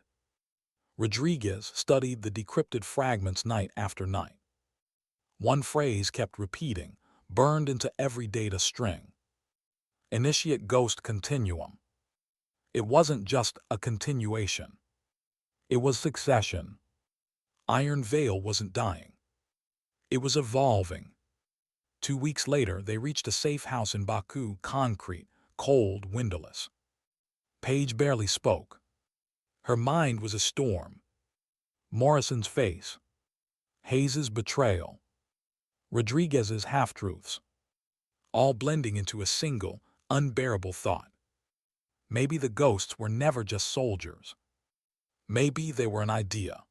Rodriguez studied the decrypted fragments night after night. One phrase kept repeating, burned into every data string. Initiate Ghost Continuum. It wasn't just a continuation. It was succession. Iron Veil wasn't dying. It was evolving. 2 weeks later, they reached a safe house in Baku, concrete, cold, windowless. Paige barely spoke. Her mind was a storm. Morrison's face. Hayes's betrayal. Rodriguez's half-truths. All blending into a single, unbearable thought. Maybe the ghosts were never just soldiers. Maybe they were an idea.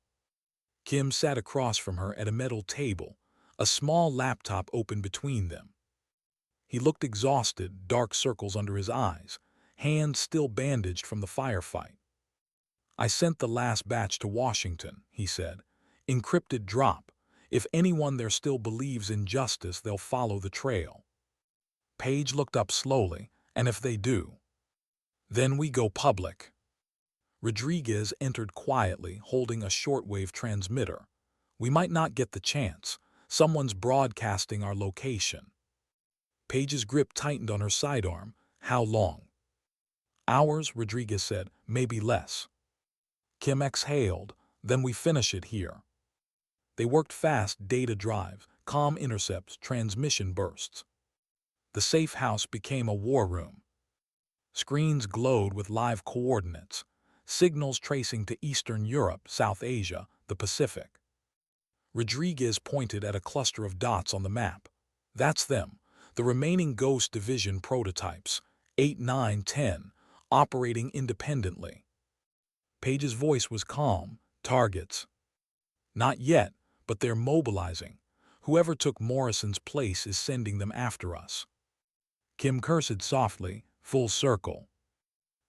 Kim sat across from her at a metal table, a small laptop open between them. He looked exhausted, dark circles under his eyes, hands still bandaged from the firefight. I sent the last batch to Washington, he said. Encrypted drop. If anyone there still believes in justice, they'll follow the trail. Paige looked up slowly, and if they do, then we go public. Rodriguez entered quietly, holding a shortwave transmitter. We might not get the chance. Someone's broadcasting our location. Paige's grip tightened on her sidearm. How long? Hours, Rodriguez said, maybe less. Kim exhaled. Then we finish it here. They worked fast, data drive, comm intercepts, transmission bursts. The safe house became a war room. Screens glowed with live coordinates, signals tracing to Eastern Europe, South Asia, the Pacific. Rodriguez pointed at a cluster of dots on the map. That's them, the remaining Ghost Division prototypes, 8, 9, 10, operating independently. Paige's voice was calm. Targets. Not yet, but they're mobilizing. Whoever took Morrison's place is sending them after us. Kim cursed softly, full circle.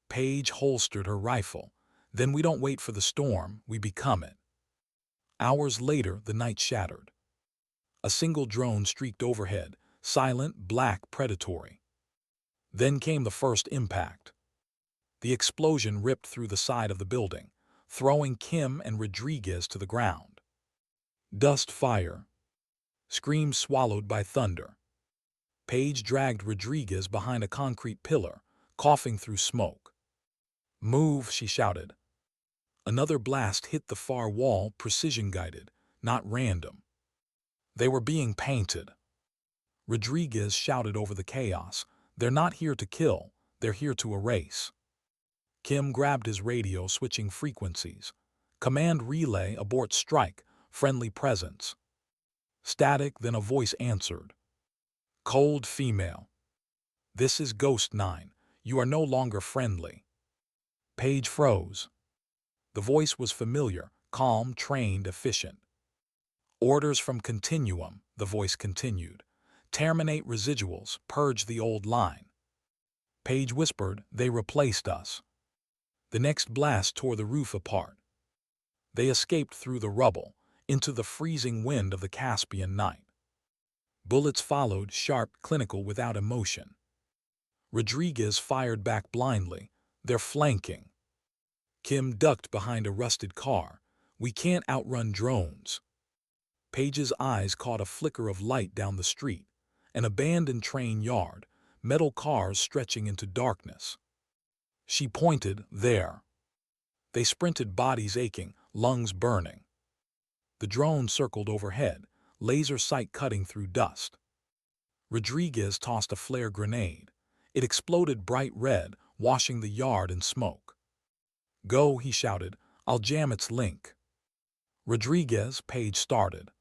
Paige holstered her rifle. Then we don't wait for the storm, we become it. Hours later, the night shattered. A single drone streaked overhead, silent, black, predatory. Then came the first impact. The explosion ripped through the side of the building, throwing Kim and Rodriguez to the ground. Dust, fire. Screams swallowed by thunder. Paige dragged Rodriguez behind a concrete pillar, coughing through smoke. Move, she shouted. Another blast hit the far wall, precision-guided, not random. They were being painted. Rodriguez shouted over the chaos. They're not here to kill, they're here to erase. Kim grabbed his radio, switching frequencies. Command relay, abort strike, friendly presence. Static, then a voice answered. Cold female. This is Ghost 9. You are no longer friendly. Paige froze. The voice was familiar, calm, trained, efficient. Orders from Continuum, the voice continued. Terminate residuals, purge the old line. Paige whispered, they replaced us. The next blast tore the roof apart. They escaped through the rubble, into the freezing wind of the Caspian night. Bullets followed, sharp, clinical, without emotion. Rodriguez fired back blindly. They're flanking. Kim ducked behind a rusted car. We can't outrun drones. Paige's eyes caught a flicker of light down the street, an abandoned train yard, metal cars stretching into darkness. She pointed there. They sprinted, bodies aching, lungs burning. The drone circled overhead, laser sight cutting through dust. Rodriguez tossed a flare grenade. It exploded bright red, washing the yard in smoke. "Go," he shouted. "I'll jam its link." Rodriguez, Paige started.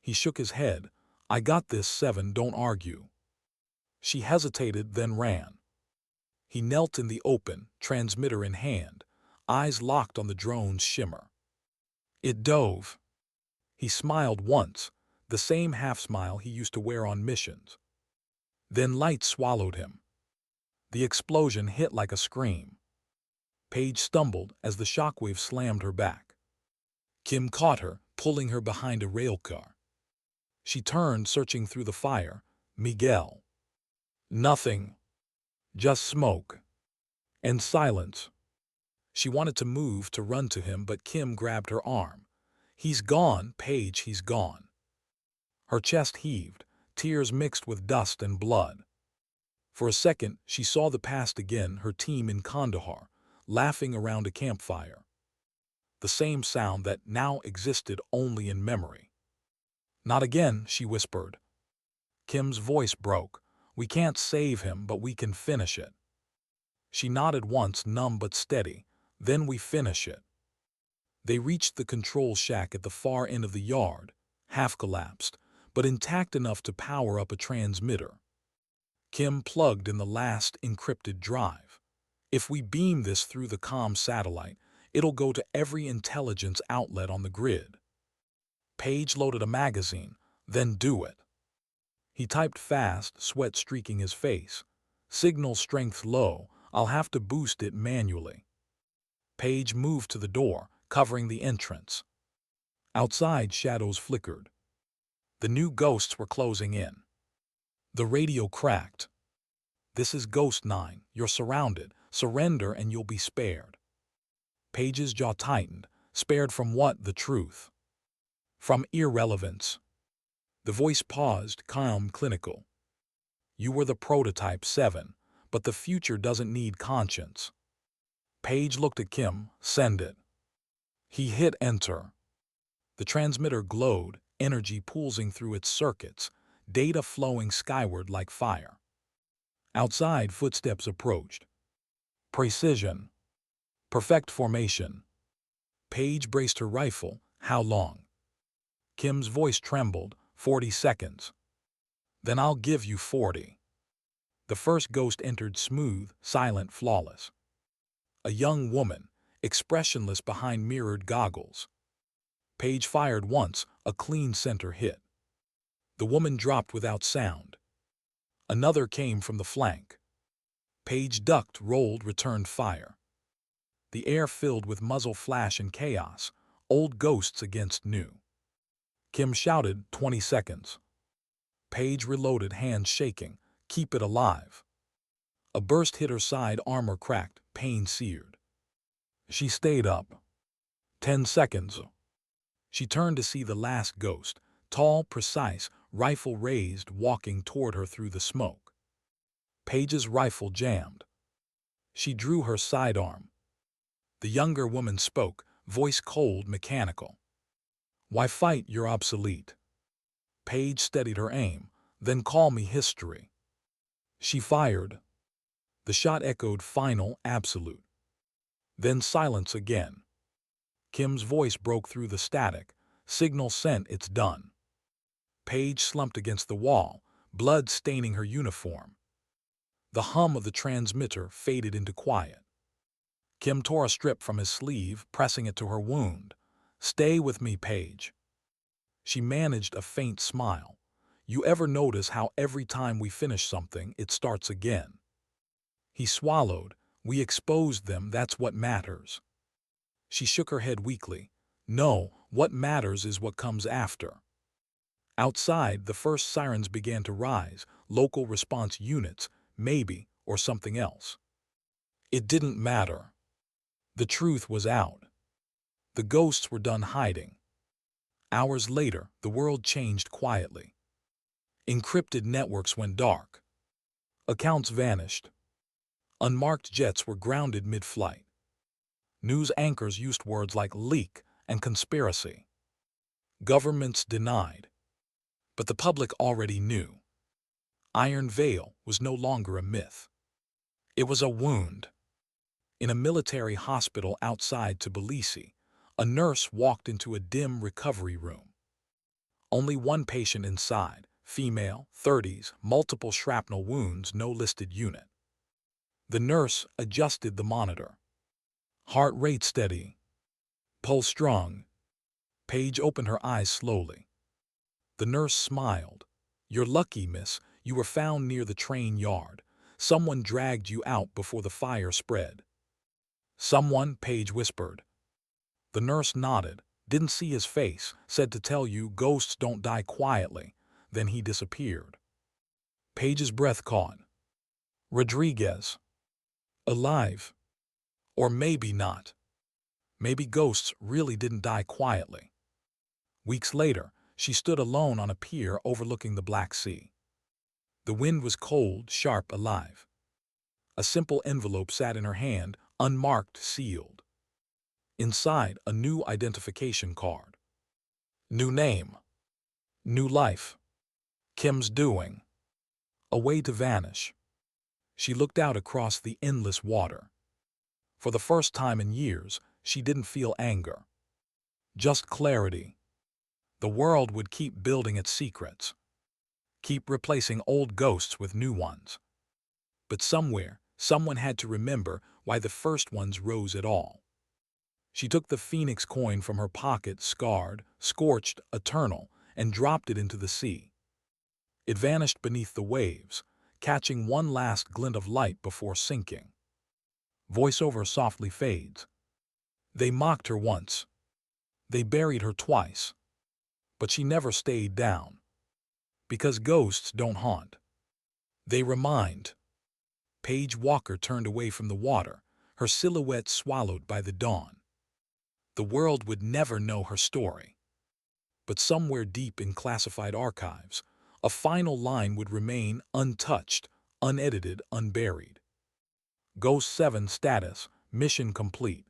He shook his head. "I got this, 7, don't argue." She hesitated, then ran. He knelt in the open, transmitter in hand, eyes locked on the drone's shimmer. It dove. He smiled once, the same half-smile he used to wear on missions. Then light swallowed him. The explosion hit like a scream. Paige stumbled as the shockwave slammed her back. Kim caught her, pulling her behind a railcar. She turned, searching through the fire. "Miguel." "Nothing. Just smoke. And silence." She wanted to move, to run to him, but Kim grabbed her arm. "He's gone, Paige, he's gone." Her chest heaved, tears mixed with dust and blood. For a second, she saw the past again, her team in Kandahar, laughing around a campfire. The same sound that now existed only in memory. "Not again," she whispered. Kim's voice broke. "We can't save him, but we can finish it." She nodded once, numb but steady. "Then we finish it." They reached the control shack at the far end of the yard, half collapsed, but intact enough to power up a transmitter. Kim plugged in the last encrypted drive. "If we beam this through the comm satellite, it'll go to every intelligence outlet on the grid." Paige loaded a magazine. "Then do it." He typed fast, sweat streaking his face. "Signal strength low. I'll have to boost it manually." Paige moved to the door, covering the entrance. Outside, shadows flickered. The new ghosts were closing in. The radio cracked. "This is Ghost 9. You're surrounded. Surrender and you'll be spared." Paige's jaw tightened. Spared from what? The truth. From irrelevance. The voice paused, calm, clinical. "You were the prototype, 7, but the future doesn't need conscience." Paige looked at Kim. "Send it." He hit enter. The transmitter glowed, energy pulsing through its circuits, data flowing skyward like fire. Outside, footsteps approached. Precision. Perfect formation. Paige braced her rifle. "How long?" Kim's voice trembled. 40 seconds. "Then I'll give you 40. The first ghost entered, smooth, silent, flawless. A young woman, expressionless behind mirrored goggles. Paige fired once, a clean center hit. The woman dropped without sound. Another came from the flank. Paige ducked, rolled, returned fire. The air filled with muzzle flash and chaos, old ghosts against new. Kim shouted, 20 seconds. Paige reloaded, hands shaking. "Keep it alive." A burst hit her side, armor cracked, pain seared. She stayed up. 10 seconds. She turned to see the last ghost, tall, precise, rifle raised, walking toward her through the smoke. Paige's rifle jammed. She drew her sidearm. The younger woman spoke, voice cold, mechanical. "Why fight? You're obsolete." Paige steadied her aim. "Then call me history." She fired. The shot echoed, final, absolute. Then silence again. Kim's voice broke through the static. "Signal sent, it's done." Paige slumped against the wall, blood staining her uniform. The hum of the transmitter faded into quiet. Kim tore a strip from his sleeve, pressing it to her wound. "Stay with me, Paige." She managed a faint smile. "You ever notice how every time we finish something, it starts again?" He swallowed. "We exposed them, that's what matters." She shook her head weakly. "No, what matters is what comes after." Outside, the first sirens began to rise, local response units, maybe, or something else. It didn't matter. The truth was out. The ghosts were done hiding. Hours later, the world changed quietly. Encrypted networks went dark. Accounts vanished. Unmarked jets were grounded mid-flight. News anchors used words like leak and conspiracy. Governments denied. But the public already knew. Iron Veil was no longer a myth. It was a wound. In a military hospital outside Tbilisi, a nurse walked into a dim recovery room. Only one patient inside, female, 30s, multiple shrapnel wounds, no listed unit. The nurse adjusted the monitor. Heart rate steady. Pulse strong. Paige opened her eyes slowly. The nurse smiled. "You're lucky, miss. You were found near the train yard. Someone dragged you out before the fire spread." "Someone?" Paige whispered. The nurse nodded, didn't see his face, said to tell you ghosts don't die quietly. Then he disappeared. Paige's breath caught. Rodriguez. Alive. Or maybe not. Maybe ghosts really didn't die quietly. Weeks later, she stood alone on a pier overlooking the Black Sea. The wind was cold, sharp, alive. A simple envelope sat in her hand, unmarked, sealed. Inside, a new identification card. New name. New life. Kim's doing. A way to vanish. She looked out across the endless water. For the first time in years, she didn't feel anger. Just clarity. The world would keep building its secrets. Keep replacing old ghosts with new ones. But somewhere, someone had to remember why the first ones rose at all. She took the phoenix coin from her pocket, scarred, scorched, eternal, and dropped it into the sea. It vanished beneath the waves, catching one last glint of light before sinking. Voiceover softly fades. They mocked her once. They buried her twice. But she never stayed down. Because ghosts don't haunt. They remind. Paige Walker turned away from the water, her silhouette swallowed by the dawn. The world would never know her story. But somewhere deep in classified archives, a final line would remain untouched, unedited, unburied. Ghost 7 status, mission complete.